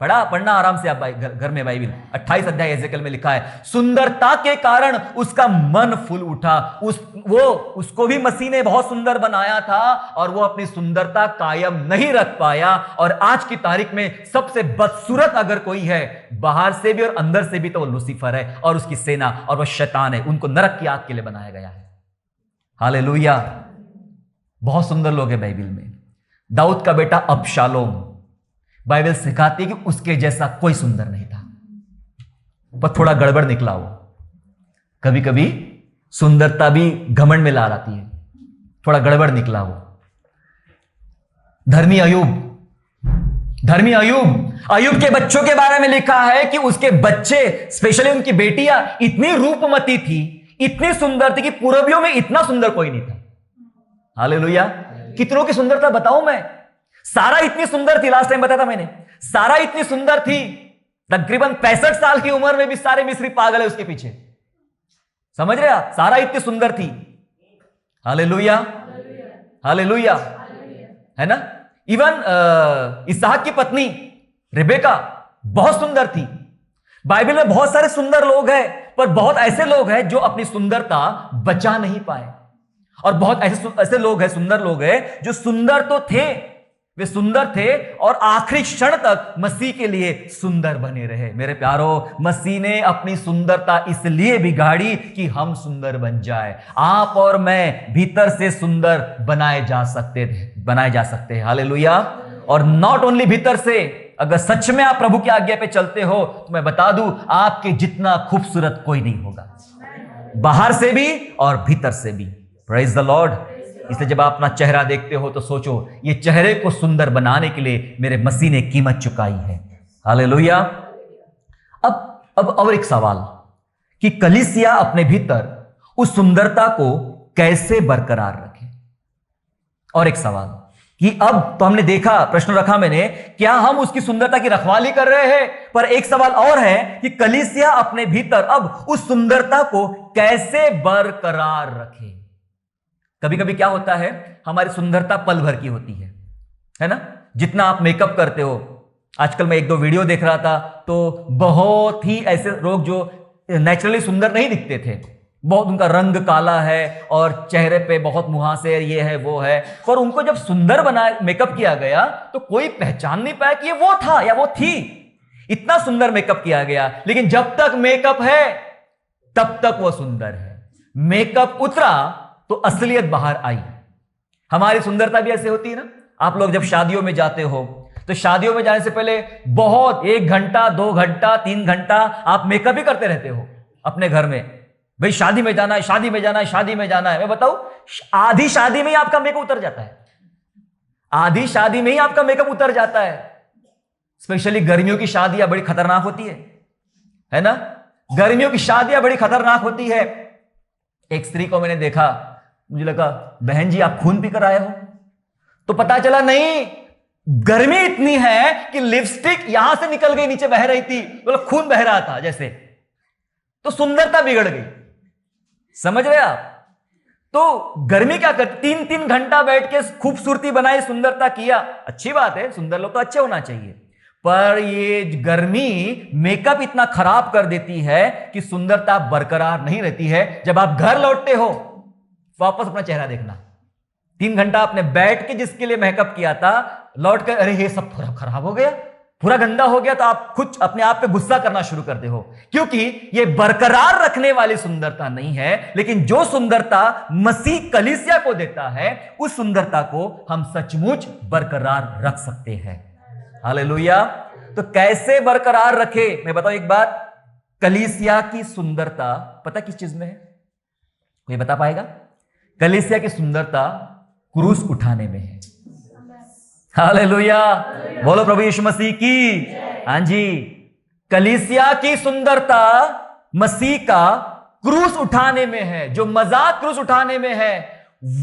पढ़ना आराम से आप घर में बाइबल 28 अध्याय यहेजकेल में लिखा है, सुंदरता के कारण उसका मन फूल उठा। उसको भी मसीह ने बहुत सुंदर बनाया था और वो अपनी सुंदरता कायम नहीं रख पाया। और आज की तारीख में सबसे बदसूरत अगर कोई है बाहर से भी और अंदर से भी तो वो लूसीफर है और उसकी सेना, और वो शैतान है। उनको नरक की आग के लिए बनाया गया है। हालेलुया। बहुत सुंदर लोग हैं बाइबल में। दाऊद का बेटा अबशालोम, बाइबल सिखाती है कि उसके जैसा कोई सुंदर नहीं था, पर थोड़ा गड़बड़ निकला वो। कभी कभी सुंदरता भी घमंड में ला आती है, थोड़ा गड़बड़ निकला वो। धर्मी अयूब के बच्चों के बारे में लिखा है कि उसके बच्चे, स्पेशली उनकी बेटियां इतनी रूपमती थी, इतनी सुंदर थी कि पूर्वियों में इतना सुंदर कोई नहीं था। हालेलुया। कितनों की सुंदरता बताऊं मैं? सारा इतनी सुंदर थी, लास्ट टाइम बताया था मैंने, सारा इतनी सुंदर थी, तकरीबन 65 साल की उम्र में भी सारे मिस्री पागल है उसके पीछे। समझ रहे आप? सारा इतनी सुंदर थी। हालेलुया, हालेलुया, है ना। इवन इसहाक की पत्नी रिबेका बहुत सुंदर थी। बाइबल में बहुत सारे सुंदर लोग हैं, पर बहुत ऐसे लोग हैं जो अपनी सुंदरता बचा नहीं पाए। और बहुत ऐसे लोग हैं, सुंदर लोग हैं जो सुंदर तो थे, वे सुंदर थे और आखिरी क्षण तक मसीह के लिए सुंदर बने रहे। मेरे प्यारो, मसीह ने अपनी सुंदरता इसलिए बिगाड़ी कि हम सुंदर बन जाए। आप और मैं भीतर से सुंदर बनाए जा सकते हैं। हालेलुया। और नॉट ओनली भीतर से, अगर सच में आप प्रभु की आज्ञा पे चलते हो तो मैं बता दूं, आपके जितना खूबसूरत कोई नहीं होगा, बाहर से भी और भीतर से भी। Praise the Lord. इसलिए जब आप अपना चेहरा देखते हो तो सोचो, ये चेहरे को सुंदर बनाने के लिए मेरे मसीह ने कीमत चुकाई है। हालेलुया। अब और एक सवाल कि कलीसिया अपने भीतर उस सुंदरता को कैसे बरकरार रखे। और एक सवाल कि अब तो हमने देखा, प्रश्न रखा मैंने, क्या हम उसकी सुंदरता की रखवाली कर रहे हैं? पर एक सवाल और है कि कलीसिया अपने भीतर अब उस सुंदरता को कैसे बरकरार रखे। कभी कभी क्या होता है, हमारी सुंदरता पल भर की होती है ना। जितना आप मेकअप करते हो। आजकल मैं एक दो वीडियो देख रहा था, तो बहुत ही ऐसे लोग जो नेचुरली सुंदर नहीं दिखते थे, बहुत उनका रंग काला है और चेहरे पे बहुत मुहासे, ये है वो है, पर उनको जब सुंदर बना मेकअप किया गया तो कोई पहचान नहीं पाया कि ये वो था या वो थी। इतना सुंदर मेकअप किया गया, लेकिन जब तक मेकअप है तब तक वो सुंदर है। मेकअप उतरा तो असलियत बाहर आई। हमारी सुंदरता भी ऐसे होती है ना। आप लोग जब शादियों में जाते हो तो शादियों में जाने से पहले बहुत 1 घंटा 2 घंटा 3 घंटा आप मेकअप ही करते रहते हो अपने घर में। भाई शादी में जाना है, शादी में जाना है, शादी में जाना है। मैं बताऊं, आधी शादी में ही आपका मेकअप उतर जाता है। आधी शादी में ही आपका मेकअप उतर जाता है। स्पेशली गर्मियों की शादियां बड़ी खतरनाक होती है ना। गर्मियों की शादियां बड़ी खतरनाक होती है। एक स्त्री को मैंने देखा, मुझे लगा बहन जी आप खून पीकर आए हो, तो पता चला नहीं, गर्मी इतनी है कि लिपस्टिक यहां से निकल गई, नीचे बह रही थी, मतलब खून बह रहा था जैसे। तो सुंदरता बिगड़ गई, समझ रहे आप। तो गर्मी क्या कर, 3-3 घंटा बैठ के खूबसूरती बनाई, सुंदरता किया, अच्छी बात है, सुंदर लोग तो अच्छे होना चाहिए, पर ये गर्मी मेकअप इतना खराब कर देती है कि सुंदरता बरकरार नहीं रहती है। जब आप घर लौटते हो वापस अपना चेहरा देखना। 3 घंटा आपने बैठ के जिसके लिए मेकअप किया था, लौट कर अरे ये सब पूरा खराब हो गया, पूरा गंदा हो गया, तो आप खुद अपने आप पे गुस्सा करना शुरू करते हो, क्योंकि ये बरकरार रखने वाली सुंदरता नहीं है। लेकिन जो सुंदरता मसीह कलीसिया को देता है, उस सुंदरता को हम सचमुच बरकरार रख सकते हैं। हालेलुया। तो कैसे बरकरार रखे, मैं बताऊं एक बात, कलीसिया की सुंदरता पता किस चीज में है? कोई बता पाएगा? कलीसिया की सुंदरता क्रूस उठाने में है। हालेलुया, बोलो प्रभु यीशु मसीह की। हाँ जी, कलीसिया की सुंदरता मसीह का क्रूस उठाने में है। जो मजाक क्रूस उठाने में है,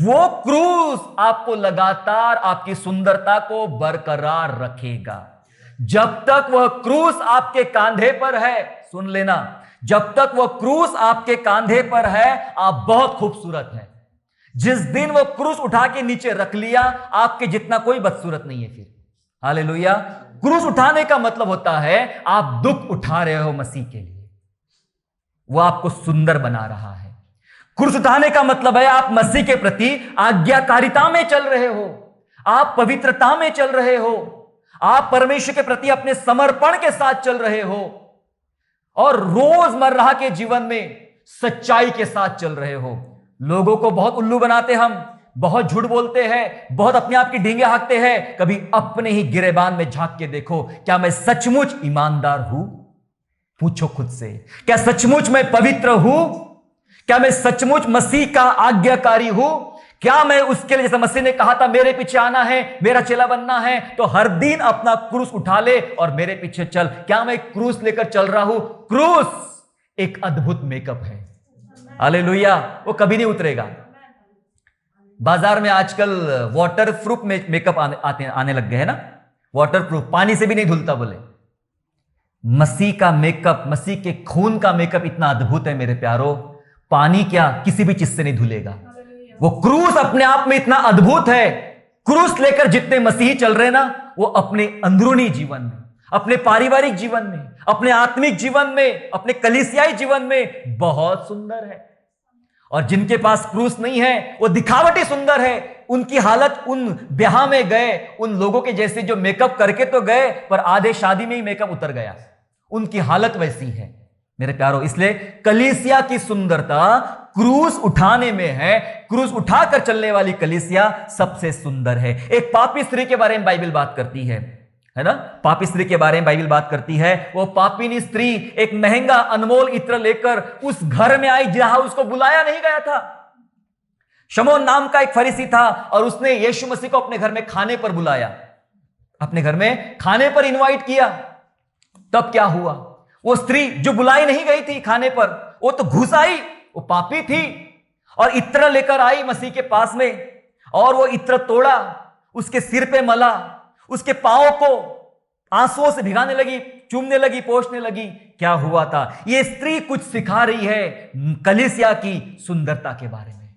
वो क्रूस आपको लगातार आपकी सुंदरता को बरकरार रखेगा। जब तक वह क्रूस आपके कांधे पर है, सुन लेना, जब तक वह क्रूस आपके कांधे पर है, आप बहुत खूबसूरत हैं। जिस दिन वो क्रूस उठा के नीचे रख लिया, आपके जितना कोई बदसूरत नहीं है फिर। हालेलुया। क्रूस उठाने का मतलब होता है आप दुख उठा रहे हो मसीह के लिए, वो आपको सुंदर बना रहा है। क्रूस उठाने का मतलब है आप मसीह के प्रति आज्ञाकारिता में चल रहे हो, आप पवित्रता में चल रहे हो, आप परमेश्वर के प्रति अपने समर्पण के साथ चल रहे हो, और रोजमर्रा के जीवन में सच्चाई के साथ चल रहे हो। लोगों को बहुत उल्लू बनाते, हम बहुत झूठ बोलते हैं, बहुत अपने आप की डींगे हाँकते हैं। कभी अपने ही गिरेबान में झांक के देखो, क्या मैं सचमुच ईमानदार हूं? पूछो खुद से, क्या सचमुच मैं पवित्र हूं? क्या मैं सचमुच मसीह का आज्ञाकारी हूं? क्या मैं उसके लिए, जैसे मसीह ने कहा था मेरे पीछे आना है, मेरा चेला बनना है, तो हर दिन अपना क्रूस उठा ले और मेरे पीछे चल। क्या मैं क्रूस लेकर चल रहा हूं? क्रूस एक अद्भुत मेकअप है। हालेलुया। वो कभी नहीं उतरेगा। बाजार में आजकल वाटर प्रूफ मेकअप आने लग गए हैं ना, वाटर प्रूफ, पानी से भी नहीं धुलता बोले। मसीह का मेकअप, मसीह के खून का मेकअप इतना अद्भुत है मेरे प्यारो, पानी क्या किसी भी चीज से नहीं धुलेगा। वो क्रूस अपने आप में इतना अद्भुत है। क्रूस लेकर जितने मसीही चल रहे ना, वो अपने अंदरूनी जीवन में, अपने पारिवारिक जीवन में, अपने आत्मिक जीवन में, अपने कलीसियाई जीवन में बहुत सुंदर है। और जिनके पास क्रूस नहीं है, वो दिखावटी सुंदर है। उनकी हालत उन ब्याह में गए उन लोगों के जैसे, जो मेकअप करके तो गए पर आधे शादी में ही मेकअप उतर गया, उनकी हालत वैसी है मेरे प्यारो। इसलिए कलीसिया की सुंदरता क्रूस उठाने में है। क्रूस उठाकर चलने वाली कलीसिया सबसे सुंदर है। एक पापी स्त्री के बारे में बाइबल बात करती है ना, पापी स्त्री के बारे में बाइबल बात करती है। वो पापीनी स्त्री एक महंगा अनमोल इत्र लेकर उस घर में आई जहां उसको बुलाया नहीं गया था। शमौन नाम का एक फरीसी था और उसने यीशु मसीह को अपने घर में खाने पर बुलाया, अपने घर में खाने पर इनवाइट किया। तब क्या हुआ, वो स्त्री जो बुलाई नहीं गई थी खाने पर, वो तो घुस आई। वो पापी थी और इत्र लेकर आई मसीह के पास में, और वो इत्र तोड़ा, उसके सिर पे मला, उसके पांवों को आंसुओं से भिगाने लगी, चूमने लगी, पोंछने लगी। क्या हुआ था? ये स्त्री कुछ सिखा रही है कलीसिया की सुंदरता के बारे में।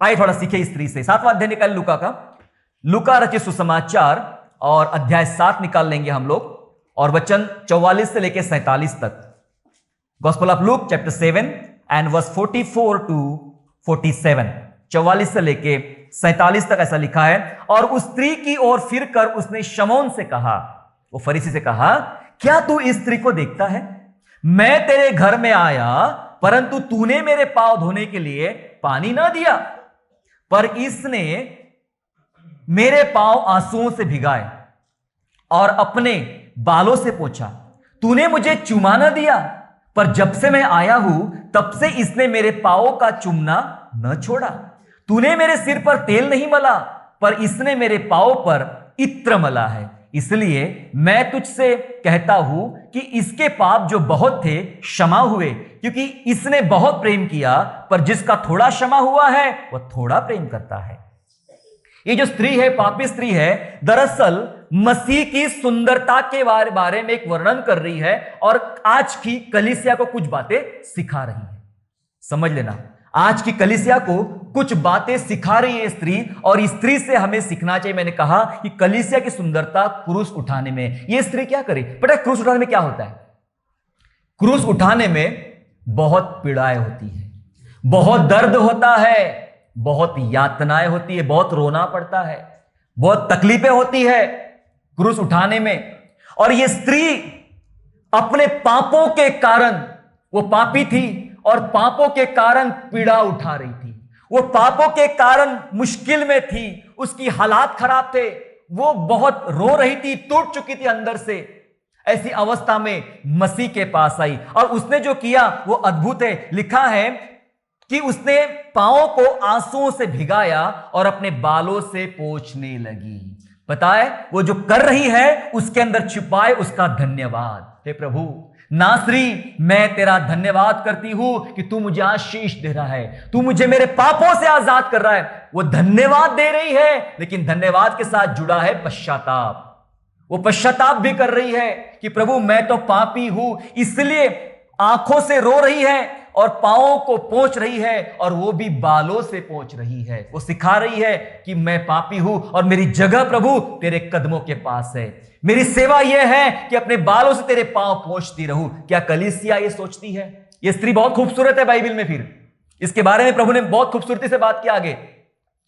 आइए थोड़ा सीखे इस स्त्री से। 7वां अध्याय निकाल लूका का, लूका रचित सुसमाचार और अध्याय 7 निकाल लेंगे हम लोग, और वचन 44 से लेकर 47 तक। Gospel of Luke chapter 7 and verse 44 to 47, 44 से लेके 47 तक ऐसा लिखा है। और उस स्त्री की ओर फिरकर उसने शमौन से कहा, वो फरीसी से कहा, क्या तू इस स्त्री को देखता है? मैं तेरे घर में आया, परंतु तूने मेरे पांव धोने के लिए पानी ना दिया, पर इसने मेरे पांव आंसुओं से भिगाए और अपने बालों से पोंछा। तूने मुझे चूमा ना दिया, पर जब से मैं आया हूं तब से इसने मेरे पांवों का चूमना न छोड़ा। तूने मेरे सिर पर तेल नहीं मला, पर इसने मेरे पांवों पर इत्र मला है। इसलिए मैं तुझसे कहता हूं कि इसके पाप जो बहुत थे क्षमा हुए, क्योंकि इसने बहुत प्रेम किया। पर जिसका थोड़ा क्षमा हुआ है वह थोड़ा प्रेम करता है। ये जो स्त्री है, पापी स्त्री है, दरअसल मसीह की सुंदरता के बारे में एक वर्णन कर रही है और आज की कलीसिया को कुछ बातें सिखा रही है। समझ लेना, आज की कलीसिया को कुछ बातें सिखा रही है स्त्री, और स्त्री से हमें सीखना चाहिए। मैंने कहा कि कलीसिया की सुंदरता क्रूस उठाने में। ये स्त्री क्या करे? पता है क्रूस उठाने में क्या होता है? क्रूस उठाने में बहुत पीड़ाएं होती है, बहुत दर्द होता है, बहुत यातनाएं होती है, बहुत रोना पड़ता है, बहुत तकलीफें होती है क्रूस उठाने में। और ये स्त्री अपने पापों के कारण, वो पापी थी और पापों के कारण पीड़ा उठा रही थी, वो पापों के कारण मुश्किल में थी, उसकी हालात खराब थे, वो बहुत रो रही थी, टूट चुकी थी अंदर से। ऐसी अवस्था में मसीह के पास आई और उसने जो किया वो अद्भुत है। लिखा है कि उसने पांवों को आंसुओं से भिगाया और अपने बालों से पोंछने लगी। पता है वो जो कर रही है उसके अंदर छुपाए उसका धन्यवाद। हे प्रभु नासरी, मैं तेरा धन्यवाद करती हूं कि तू मुझे आशीष दे रहा है, तू मुझे मेरे पापों से आजाद कर रहा है। वो धन्यवाद दे रही है, लेकिन धन्यवाद के साथ जुड़ा है पश्चाताप। वो पश्चाताप भी कर रही है कि प्रभु मैं तो पापी हूं, इसलिए आंखों से रो रही है और पांवों को पोंछ रही है, और वो भी बालों से पोंछ रही है। वो सिखा रही है कि मैं पापी हूं और मेरी जगह प्रभु तेरे कदमों के पास है। मेरी सेवा यह है कि अपने बालों से तेरे पांव पोंछती रहूं। क्या कलीसिया ये सोचती है? ये स्त्री बहुत खूबसूरत है बाइबल में। फिर इसके बारे में प्रभु ने बहुत खूबसूरती से बात किया। आगे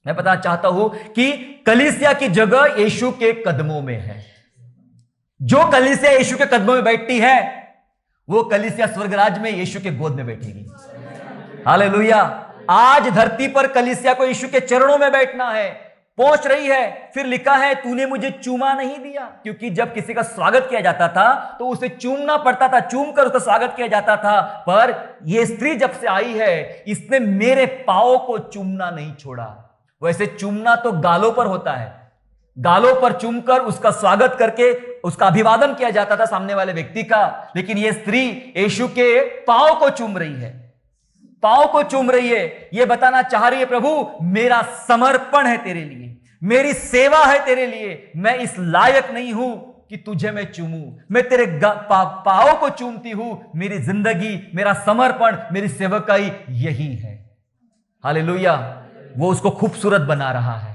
मैं बताना चाहता हूं कि कलीसिया की जगह यीशु के कदमों में है। जो कलीसिया यीशु के कदमों में बैठती है वो कलीसिया स्वर्गराज में यीशु के गोद में बैठेगी। हालेलुया। आज धरती पर कलीसिया को यीशु के चरणों में बैठना है, पहुंच रही है। फिर लिखा है तूने मुझे चूमा नहीं दिया, क्योंकि जब किसी का स्वागत किया जाता था तो उसे चूमना पड़ता था, चूम कर उसका स्वागत किया जाता था। पर यह स्त्री जब से आई है इसने मेरे पांवों को चूमना नहीं छोड़ा। वैसे चूमना तो गालों पर होता है, गालों पर चूमकर उसका स्वागत करके उसका अभिवादन किया जाता था सामने वाले व्यक्ति का, लेकिन यह स्त्री यीशु के पांव को चूम रही है, पांव को चूम रही है। यह बताना चाह रही है प्रभु मेरा समर्पण है तेरे लिए, मेरी सेवा है तेरे लिए, मैं इस लायक नहीं हूं कि तुझे मैं चूमूं, मैं तेरे पांव को चूमती हूं। मेरी जिंदगी, मेरा समर्पण, मेरी सेवकाई यही है। हालेलुया। वो उसको खूबसूरत बना रहा है,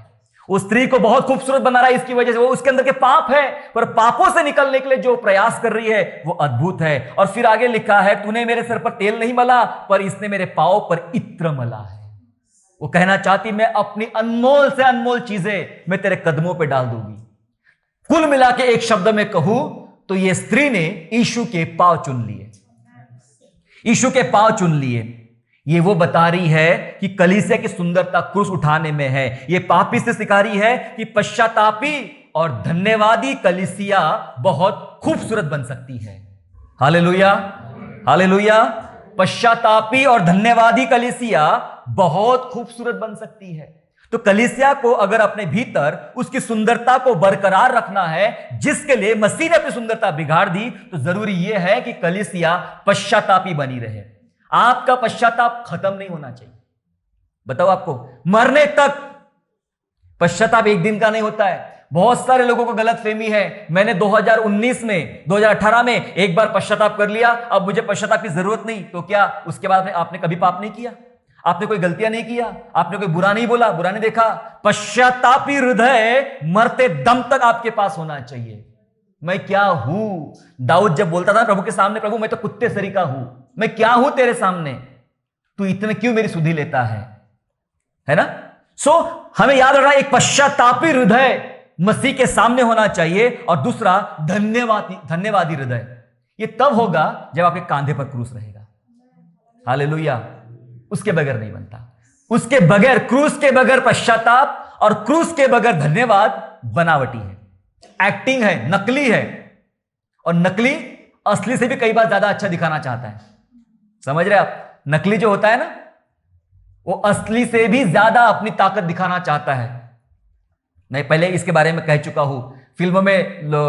उस स्त्री को बहुत खूबसूरत बना रहा है। इसकी वजह से वो उसके अंदर के पाप है, पर पापों से निकलने के लिए जो प्रयास कर रही है वो अद्भुत है। और फिर आगे लिखा है तूने मेरे सिर पर तेल नहीं मला, पर इसने मेरे पांव पर इत्र मला है। वो कहना चाहती मैं अपनी अनमोल से अनमोल चीजें मैं तेरे कदमों पे डाल दूंगी। कुल मिला के एक शब्द में कहूं तो ये स्त्री ने यीशु के पांव चुन लिए, यीशु के पांव चुन लिए। ये वो बता रही है कि कलीसिया की सुंदरता क्रूस उठाने में है। ये पापी से सिखा रही है कि पश्चातापी और धन्यवादी कलीसिया बहुत खूबसूरत बन सकती है। Hallelujah, hallelujah. पश्चातापी और धन्यवादी कलीसिया बहुत खूबसूरत बन सकती है। तो कलीसिया को अगर अपने भीतर उसकी सुंदरता को बरकरार रखना है, जिसके लिए मसीह ने अपनी सुंदरता बिगाड़ दी, तो जरूरी यह है कि कलीसिया पश्चातापी बनी रहे। आपका पश्चाताप खत्म नहीं होना चाहिए। बताओ, आपको मरने तक पश्चाताप एक दिन का नहीं होता है। बहुत सारे लोगों को गलतफहमी है, मैंने 2019 में 2018 में एक बार पश्चाताप कर लिया, अब मुझे पश्चाताप की जरूरत नहीं। तो क्या उसके बाद आपने कभी पाप नहीं किया? आपने कोई गलतियां नहीं किया, आपने कोई बुरा नहीं बोला, बुरा नहीं देखा। पश्चातापी हृदय मरते दम तक आपके पास होना चाहिए। मैं क्या हूं? दाऊद जब बोलता था प्रभु के सामने, प्रभु मैं तो कुत्ते सरी का हूं, मैं क्या हूं तेरे सामने, तू इतने क्यों मेरी सुधि लेता है ना? सो हमें याद रखना, एक पश्चातापी हृदय मसीह के सामने होना चाहिए, और दूसरा धन्यवादी हृदय। ये तब होगा जब आपके कांधे पर क्रूस रहेगा। हालेलुया। उसके बगैर नहीं बनता। उसके बगैर, क्रूस के बगैर पश्चाताप और क्रूस के बगैर धन्यवाद बनावटी है, एक्टिंग है, नकली है। और नकली असली से भी कई बार ज्यादा अच्छा दिखाना चाहता है। समझ रहे आप? नकली जो होता है ना, वो असली से भी ज्यादा अपनी ताकत दिखाना चाहता है। मैं पहले इसके बारे में कह चुका हूं, फिल्मों में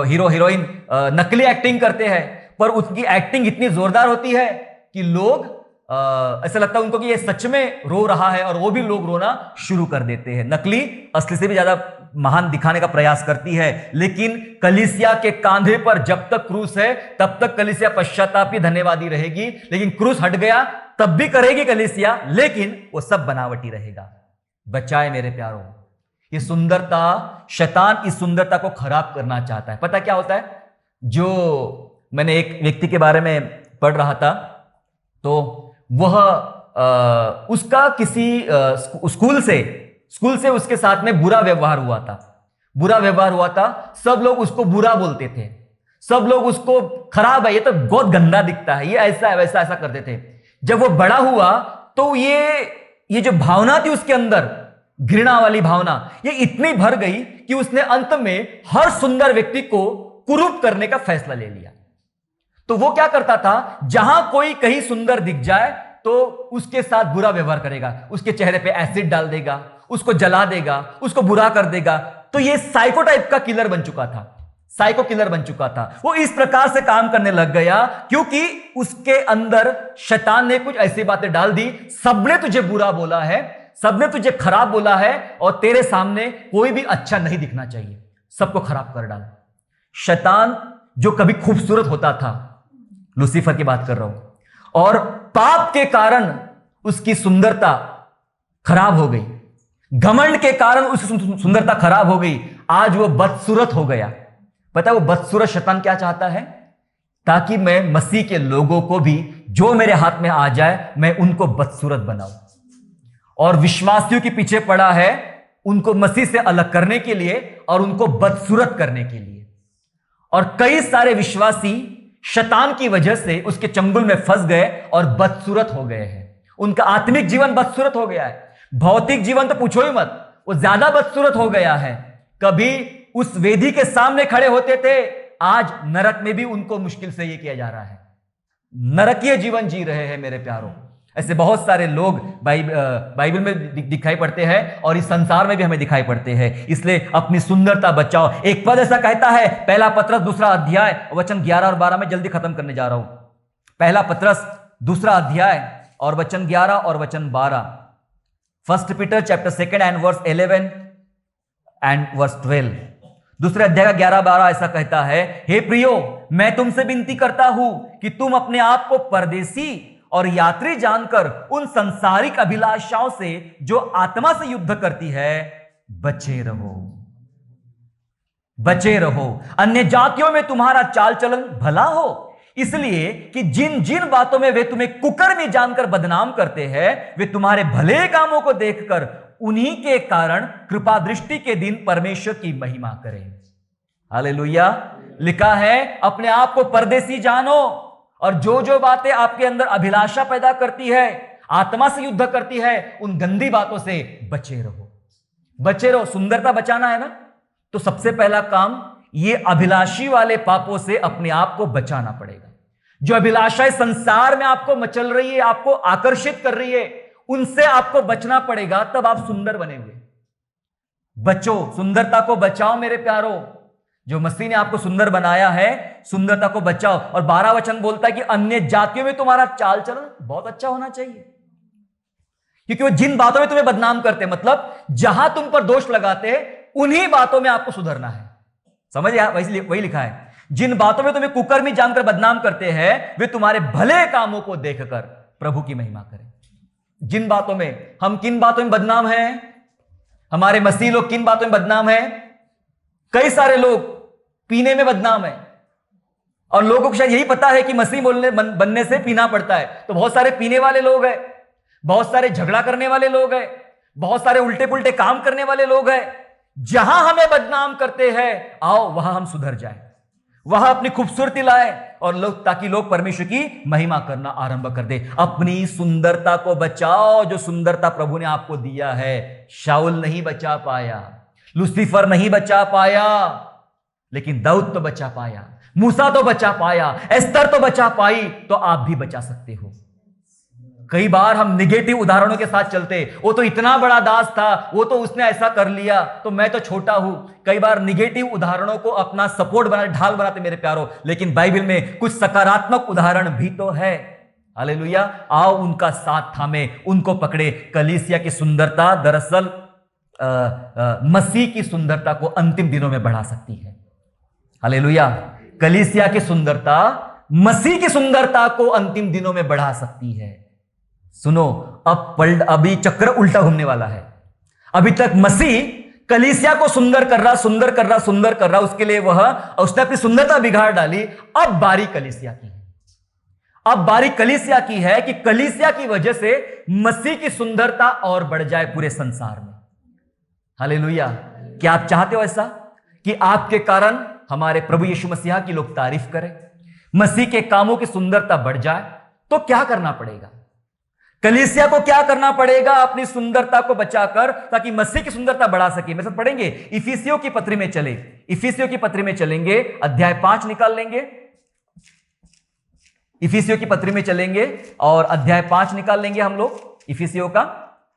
हीरो हीरोइन नकली एक्टिंग करते हैं, पर उसकी एक्टिंग इतनी जोरदार होती है कि लोग ऐसा लगता है उनको कि ये सच में रो रहा है, और वो भी लोग रोना शुरू कर देते हैं। नकली असली से भी ज्यादा महान दिखाने का प्रयास करती है। लेकिन कलीसिया के कांधे पर जब तक क्रूस है, तब तक कलीसिया पश्चातापी धन्यवादी रहेगी। लेकिन क्रूस हट गया तब भी करेगी कलीसिया, लेकिन वो सब बनावटी रहेगा। बचाए मेरे प्यारों, ये सुंदरता, शैतान इस सुंदरता को खराब करना चाहता है। पता क्या होता है? जो मैंने एक व्यक्ति के बारे में पढ़ रहा था, तो वह उसका किसी स्कूल से उसके साथ में बुरा व्यवहार हुआ था। सब लोग उसको बुरा बोलते थे, सब लोग उसको खराब है, ये तो बहुत गंदा दिखता है, ये ऐसा है, वैसा ऐसा करते थे। जब वो बड़ा हुआ तो ये जो भावना थी उसके अंदर, घृणा वाली भावना, ये इतनी भर गई कि उसने अंत में हर सुंदर व्यक्ति को कुरूप करने का फैसला ले लिया। तो वो क्या करता था, जहां कोई कहीं सुंदर दिख जाए तो उसके साथ बुरा व्यवहार करेगा, उसके चेहरे पे एसिड डाल देगा, उसको जला देगा, उसको बुरा कर देगा। तो ये साइको टाइप का किलर बन चुका था, साइको किलर बन चुका था। वो इस प्रकार से काम करने लग गया क्योंकि उसके अंदर शैतान ने कुछ ऐसी बातें डाल दी, सबने तुझे बुरा बोला है, सबने तुझे खराब बोला है, और तेरे सामने कोई भी अच्छा नहीं दिखना चाहिए, सबको खराब कर डाल। शैतान जो कभी खूबसूरत होता था, लूसीफर की बात कर रहा हूं, और पाप के कारण उसकी सुंदरता खराब हो गई, घमंड के कारण उसकी सुंदरता खराब हो गई, आज वो बदसूरत हो गया। पता है वो बदसूरत शैतान क्या चाहता है? ताकि मैं मसीह के लोगों को भी, जो मेरे हाथ में आ जाए, मैं उनको बदसूरत बनाऊं। और विश्वासियों के पीछे पड़ा है उनको मसीह से अलग करने के लिए और उनको बदसूरत करने के लिए। और कई सारे विश्वासी शैतान की वजह से उसके चंगुल में फंस गए और बदसूरत हो गए हैं। उनका आत्मिक जीवन बदसूरत हो गया है, भौतिक जीवन तो पूछो ही मत, वो ज्यादा बदसूरत हो गया है। कभी उस वेदी के सामने खड़े होते थे, आज नरक में भी उनको मुश्किल से ये किया जा रहा है, नरकीय जीवन जी रहे हैं मेरे प्यारों। ऐसे बहुत सारे लोग बाइबल में दिखाई पड़ते हैं और इस संसार में भी हमें दिखाई पड़ते हैं। इसलिए अपनी सुंदरता बचाओ। एक पद ऐसा कहता है, पहला पत्रस 2 अध्याय वचन 11 और 12 में जल्दी खत्म करने जा रहा हूं। पहला पत्रस 2 अध्याय और वचन 11 और वचन 12। 1 Peter chapter 2 and verse 11 and verse 12। दूसरे अध्याय का 11-12 ऐसा कहता है, हे प्रियो, मैं तुमसे विनती करता हूं कि तुम अपने आप को परदेसी और यात्री जानकर उन संसारिक अभिलाषाओं से जो आत्मा से युद्ध करती है बचे रहो, बचे रहो। अन्य जातियों में तुम्हारा चाल चलन भला हो, इसलिए कि जिन जिन बातों में वे तुम्हें कुकर्मी जानकर बदनाम करते हैं, वे तुम्हारे भले कामों को देखकर उन्हीं के कारण कृपा दृष्टि के दिन परमेश्वर की महिमा करें। हालेलुया। लिखा है अपने आप को परदेसी जानो, और जो जो बातें आपके अंदर अभिलाषा पैदा करती है, आत्मा से युद्ध करती है, उन गंदी बातों से बचे रहो, बचे रहो। सुंदरता बचाना है ना, तो सबसे पहला काम ये अभिलाषी वाले पापों से अपने आप को बचाना पड़ेगा। जो अभिलाषाएं संसार में आपको मचल रही है, आपको आकर्षित कर रही है, उनसे आपको बचना पड़ेगा, तब आप सुंदर बनेंगे। बचो, सुंदरता को बचाओ मेरे प्यारो। जो मसीह ने आपको सुंदर बनाया है, सुंदरता को बचाओ। और 12 वचन बोलता है कि अन्य जातियों में तुम्हारा चाल चलन बहुत अच्छा होना चाहिए, क्योंकि वो जिन बातों में तुम्हें बदनाम करते हैं, मतलब जहां तुम पर दोष लगाते हैं, उन्हीं बातों में आपको सुधरना है। समझ वही लिखा है, जिन बातों में तुम्हें कुकर्मी जानकर बदनाम करते हैं, वे तुम्हारे भले कामों को देखकर प्रभु की महिमा करें। जिन बातों में, हम किन बातों में बदनाम हैं? हमारे मसीह लोग किन बातों में बदनाम हैं? कई सारे लोग पीने में बदनाम है, और लोगों को शायद यही पता है कि मसीह बनने से पीना पड़ता है। तो बहुत सारे पीने वाले लोग हैं, बहुत सारे झगड़ा करने वाले लोग हैं, बहुत सारे उल्टे पुल्टे काम करने वाले लोग हैं। जहां हमें बदनाम करते हैं, आओ वहां हम सुधर जाएं, वहां अपनी खूबसूरती लाएं, और लोग, ताकि लोग परमेश्वर की महिमा करना आरंभ कर दे। अपनी सुंदरता को बचाओ, जो सुंदरता प्रभु ने आपको दिया है। शाऊल नहीं बचा पाया, लूसीफर नहीं बचा पाया, लेकिन दाऊद तो बचा पाया, मूसा तो बचा पाया, एस्तर तो बचा पाई, तो आप भी बचा सकते हो। कई बार हम निगेटिव उदाहरणों के साथ चलते, वो तो इतना बड़ा दास था, वो तो उसने ऐसा कर लिया, तो मैं तो छोटा हूं। कई बार निगेटिव उदाहरणों को अपना सपोर्ट बना, ढाल बनाते मेरे प्यारों, लेकिन बाइबल में कुछ सकारात्मक उदाहरण भी तो है। हालेलुया। आओ उनका साथ थामे, उनको पकड़े। कलीसिया की सुंदरता दरअसल मसीह की सुंदरता को अंतिम दिनों में बढ़ा सकती है। हालेलुया। कलीसिया की सुंदरता मसीह की सुंदरता को अंतिम दिनों में बढ़ा सकती है। सुनो, अभी चक्र उल्टा घूमने वाला है। अभी तक मसीह कलीसिया को सुंदर कर रहा, उसके लिए उसने अपनी सुंदरता बिगाड़ डाली। अब बारी कलीसिया की है, अब बारी कलीसिया की है कि कलीसिया की वजह से मसीह की सुंदरता और बढ़ जाए पूरे संसार में। हालेलुया। क्या आप चाहते हो ऐसा कि आपके कारण हमारे प्रभु यीशु मसीह की लोग तारीफ करें, मसीह के कामों की सुंदरता बढ़ जाए? तो क्या करना पड़ेगा? कलीसिया को क्या करना पड़ेगा अपनी सुंदरता को बचाकर, ताकि मसीह की सुंदरता बढ़ा सके? मेरे साथ पढ़ेंगे, इफिसियों की पत्री में चले, इफिसियों की पत्री में चलेंगे, अध्याय 5 निकाल लेंगे। इफिसियों की पत्री में चलेंगे और अध्याय 5 निकाल लेंगे हम लोग इफिसियों का,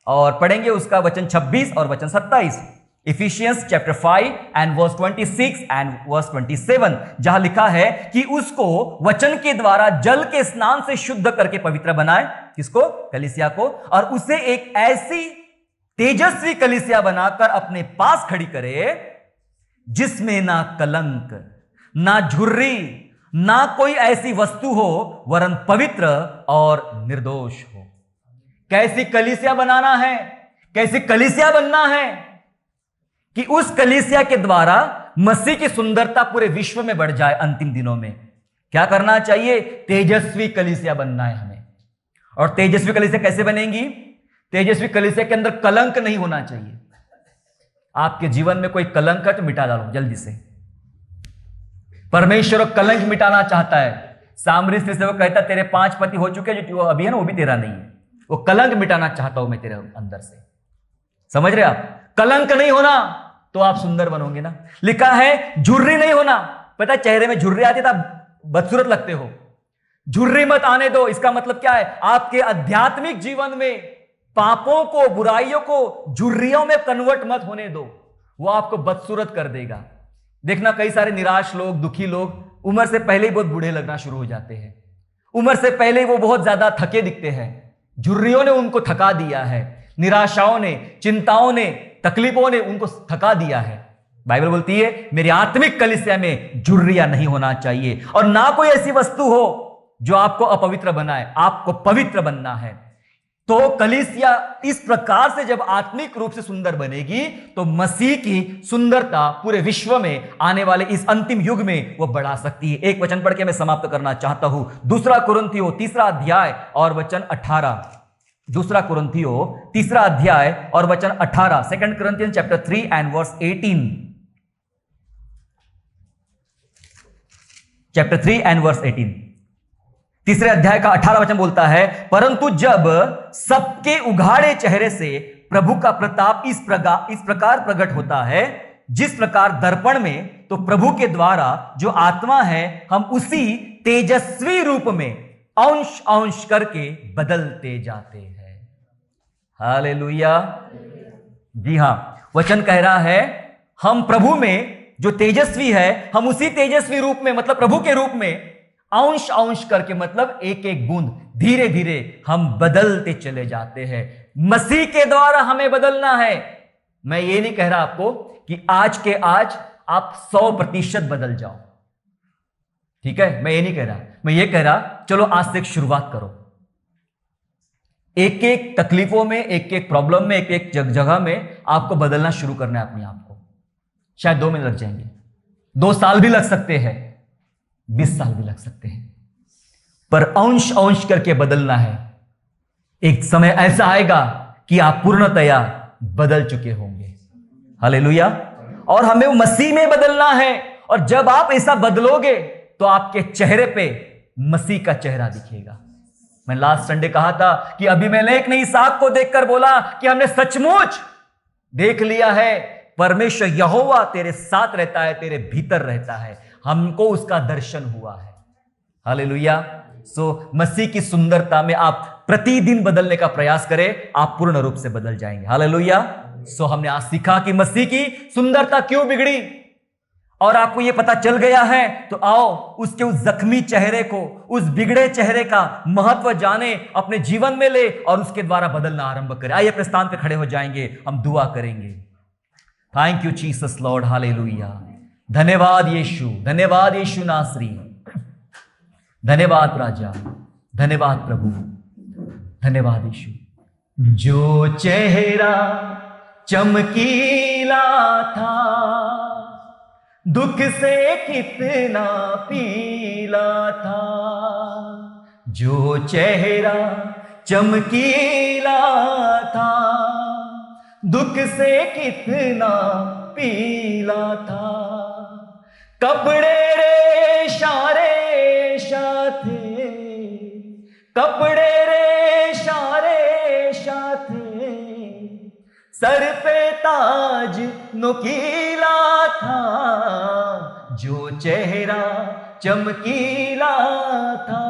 और पढ़ेंगे उसका वचन 26 और वचन 27। Ephesians chapter 5 and verse 26 and verse 27, जहां लिखा है कि उसको वचन के द्वारा जल के स्नान से शुद्ध करके पवित्र बनाए। किसको? कलीसिया को। और उसे एक ऐसी तेजस्वी कलीसिया बनाकर अपने पास खड़ी करे, जिसमें ना कलंक, ना झुर्री, ना कोई ऐसी वस्तु हो, वरन पवित्र और निर्दोष हो। कैसी कलीसिया बनाना है? कैसी कलीसिया बनना है कि उस कलीसिया के द्वारा मसीह की सुंदरता पूरे विश्व में बढ़ जाए अंतिम दिनों में। क्या करना चाहिए? तेजस्वी कलीसिया बनना है हमें। और तेजस्वी कलीसिया कैसे बनेगी? तेजस्वी कलीसिया के अंदर कलंक नहीं होना चाहिए। आपके जीवन में कोई कलंक है तो मिटा डालो जल्दी से। परमेश्वर कलंक मिटाना चाहता है। सामरी स्त्री से वो कहता, तेरे 5 पति हो चुके, जो अभी है ना वो भी तेरा नहीं है। वो कलंक मिटाना चाहता हूं मैं तेरे अंदर से। समझ रहे आप? कलंक नहीं होना तो आप सुंदर बनोगे ना। लिखा है झुर्री नहीं होना। पता है चेहरे में झुर्री आती तो आप बदसूरत लगते हो। झुर्री मत आने दो। इसका मतलब क्या है? आपके आध्यात्मिक जीवन में पापों को, बुराइयों को झुर्रियों में कन्वर्ट मत होने दो, वो आपको बदसूरत कर देगा। देखना कई सारे निराश लोग, दुखी लोग उम्र से पहले ही बहुत बूढ़े लगना शुरू हो जाते हैं। उम्र से पहले ही वो बहुत ज्यादा थके दिखते हैं। झुर्रियों ने उनको थका दिया है, निराशाओं ने, चिंताओं ने, तकलीफों ने उनको थका दिया है। बाइबल बोलती है मेरी आत्मिक कलीसिया में झुर्रियां नहीं होना चाहिए, और ना कोई ऐसी वस्तु हो जो आपको अपवित्र बनाए। आपको पवित्र बनना है। तो कलीसिया इस प्रकार से जब आत्मिक रूप से सुंदर बनेगी, तो मसीह की सुंदरता पूरे विश्व में आने वाले इस अंतिम युग में वो बढ़ा सकती है। एक वचन पढ़ के मैं समाप्त करना चाहता हूं। 2 कुरिन्थियों 3 अध्याय और वचन 18। 2 कुरिन्थियों 3 अध्याय और वचन 18। 2 Corinthians chapter 3 and verse 18। Chapter 3 and verse 18। 3 अध्याय का 18 वचन बोलता है, परंतु जब सबके उघाड़े चेहरे से प्रभु का प्रताप इस प्रकार प्रकट होता है, जिस प्रकार दर्पण में, तो प्रभु के द्वारा जो आत्मा है, हम उसी तेजस्वी रूप में अंश अंश करके बदलते जाते हैं। हालेलुया। जी हां, वचन कह रहा है हम प्रभु में जो तेजस्वी है, हम उसी तेजस्वी रूप में, मतलब प्रभु के रूप में अंश अंश करके, मतलब एक एक बूंद, धीरे धीरे हम बदलते चले जाते हैं। मसीह के द्वारा हमें बदलना है। मैं ये नहीं कह रहा आपको कि आज के आज आप 100% बदल जाओ, ठीक है? मैं ये नहीं कह रहा। मैं ये कह रहा चलो आज से एक शुरुआत करो। एक एक तकलीफों में, एक एक प्रॉब्लम में, एक एक जगह में आपको बदलना शुरू करना है अपने आप को। शायद 2 महीने लग जाएंगे, 2 साल भी लग सकते हैं, 20 साल भी लग सकते हैं, पर अंश अंश करके बदलना है। एक समय ऐसा आएगा कि आप पूर्णतया बदल चुके होंगे। हालेलुया। और हमें मसीह में बदलना है, और जब आप ऐसा बदलोगे तो आपके चेहरे पे मसीह का चेहरा दिखेगा। मैं लास्ट संडे कहा था कि अबीमेलेक ने इसहाक को देखकर बोला कि हमने सचमुच देख लिया है, परमेश्वर यहोवा तेरे साथ रहता है, तेरे भीतर रहता है, हमको उसका दर्शन हुआ है। हालेलुया। सो मसीह की सुंदरता में आप प्रतिदिन बदलने का प्रयास करें, आप पूर्ण रूप से बदल जाएंगे। हालेलुया। सो हमने आज सीखा कि मसीह की सुंदरता क्यों बिगड़ी, और आपको यह पता चल गया है तो आओ उसके उस जख्मी चेहरे को, उस बिगड़े चेहरे का महत्व जाने, अपने जीवन में ले और उसके द्वारा बदलना आरंभ करें। आइए अपने स्थान पे खड़े हो जाएंगे, हम दुआ करेंगे। Thank you Jesus Lord. Hallelujah. धन्यवाद यीशु, धन्यवाद यीशु नासरी, धन्यवाद राजा, धन्यवाद प्रभु, धन्यवाद यीशु। जो चेहरा चमकीला था, दुख से कितना पीला था, जो चेहरा चमकीला था, दुख से कितना पीला था, कपड़े रेशा रेशा थे, कपड़े रेशा रेशा थे, सर पे ताज नुकीला था, जो चेहरा चमकीला था,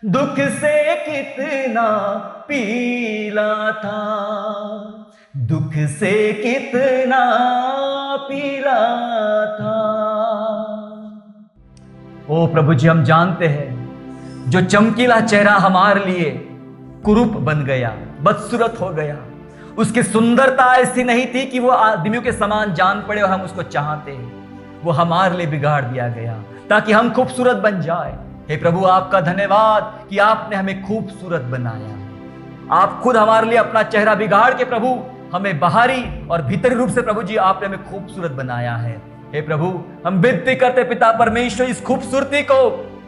दुख से कितना पीला था, दुख से कितना पीला था। ओ प्रभु जी, हम जानते हैं जो चमकीला चेहरा हमारे लिए कुरूप बन गया, बदसूरत हो गया, उसकी सुंदरता ऐसी नहीं थी कि वो आदमियों के समान जान पड़े और हम उसको चाहते हैं, वो हमारे लिए बिगाड़ दिया गया ताकि हम खूबसूरत बन जाए। हे प्रभु, आपका धन्यवाद कि आपने हमें खूबसूरत बनाया। आप खुद हमारे लिए अपना चेहरा बिगाड़ के प्रभु हमें बाहरी और भीतरी रूप से प्रभु जी आपने हमें खूबसूरत बनाया है। हे प्रभु, हम विनती करते पिता परमेश्वर, इस खूबसूरती को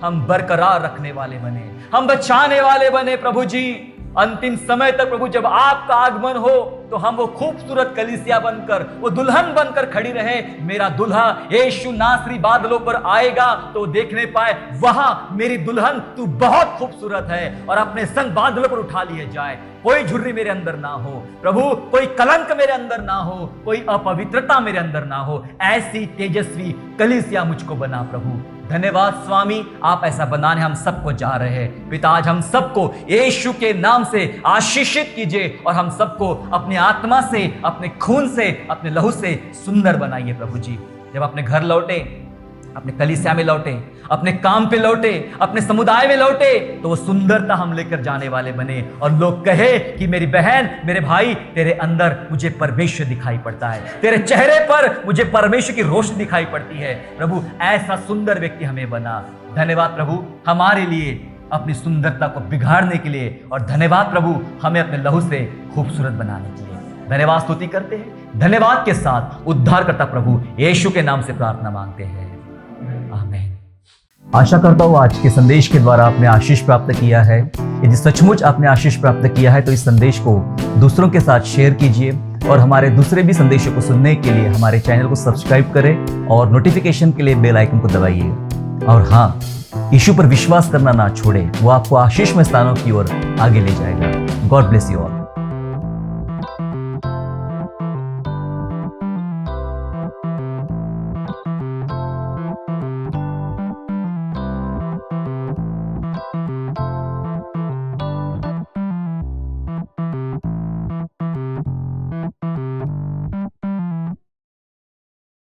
हम बरकरार रखने वाले बने, हम बचाने वाले बने प्रभु जी। अंतिम समय तक प्रभु जब आपका आगमन हो तो हम वो खूबसूरत कलीसिया बनकर, वो दुल्हन बनकर खड़ी रहे। मेरा दुल्हा यीशु नासरी बादलों पर आएगा तो देखने पाए, वहां मेरी दुल्हन तू बहुत खूबसूरत है, और अपने संग बादलों पर उठा लिए जाए। कोई झुर्री मेरे अंदर ना हो प्रभु, कोई कलंक मेरे अंदर ना हो, कोई अपवित्रता मेरे अंदर ना हो। ऐसी तेजस्वी कलीसिया मुझको बना प्रभु। धन्यवाद स्वामी, आप ऐसा बनाने हम सबको जा रहे हैं। पिता, आज हम सबको यीशु के नाम से आशीषित कीजिए और हम सबको अपनी आत्मा से, अपने खून से, अपने लहू से सुंदर बनाइए प्रभु जी। जब अपने घर लौटे, अपने कलीसिया में लौटे, अपने काम पे लौटे, अपने समुदाय में लौटे, तो वो सुंदरता हम लेकर जाने वाले बने और लोग कहे कि मेरी बहन, मेरे भाई, तेरे अंदर मुझे परमेश्वर दिखाई पड़ता है, तेरे चेहरे पर मुझे परमेश्वर की रोशनी दिखाई पड़ती है। प्रभु, ऐसा सुंदर व्यक्ति हमें बना। धन्यवाद प्रभु हमारे लिए अपनी सुंदरता को बिगाड़ने के लिए, और धन्यवाद प्रभु हमें अपने लहू से खूबसूरत बनाने के लिए। धन्यवाद स्तुति करते हैं, धन्यवाद के साथ उद्धारकर्ता प्रभु यीशु के नाम से प्रार्थना मांगते हैं, आमीन। आशा करता हूँ आज के संदेश के द्वारा आपने आशीष प्राप्त किया है। यदि सचमुच आपने आशीष प्राप्त किया है तो इस संदेश को दूसरों के साथ शेयर कीजिए, और हमारे दूसरे भी संदेशों को सुनने के लिए हमारे चैनल को सब्सक्राइब करें और नोटिफिकेशन के लिए बेल आइकन को दबाइए। और हाँ, यीशु पर विश्वास करना ना छोड़े, वो आपको आशीषमय स्थानों की ओर आगे ले जाएगा। God bless you all.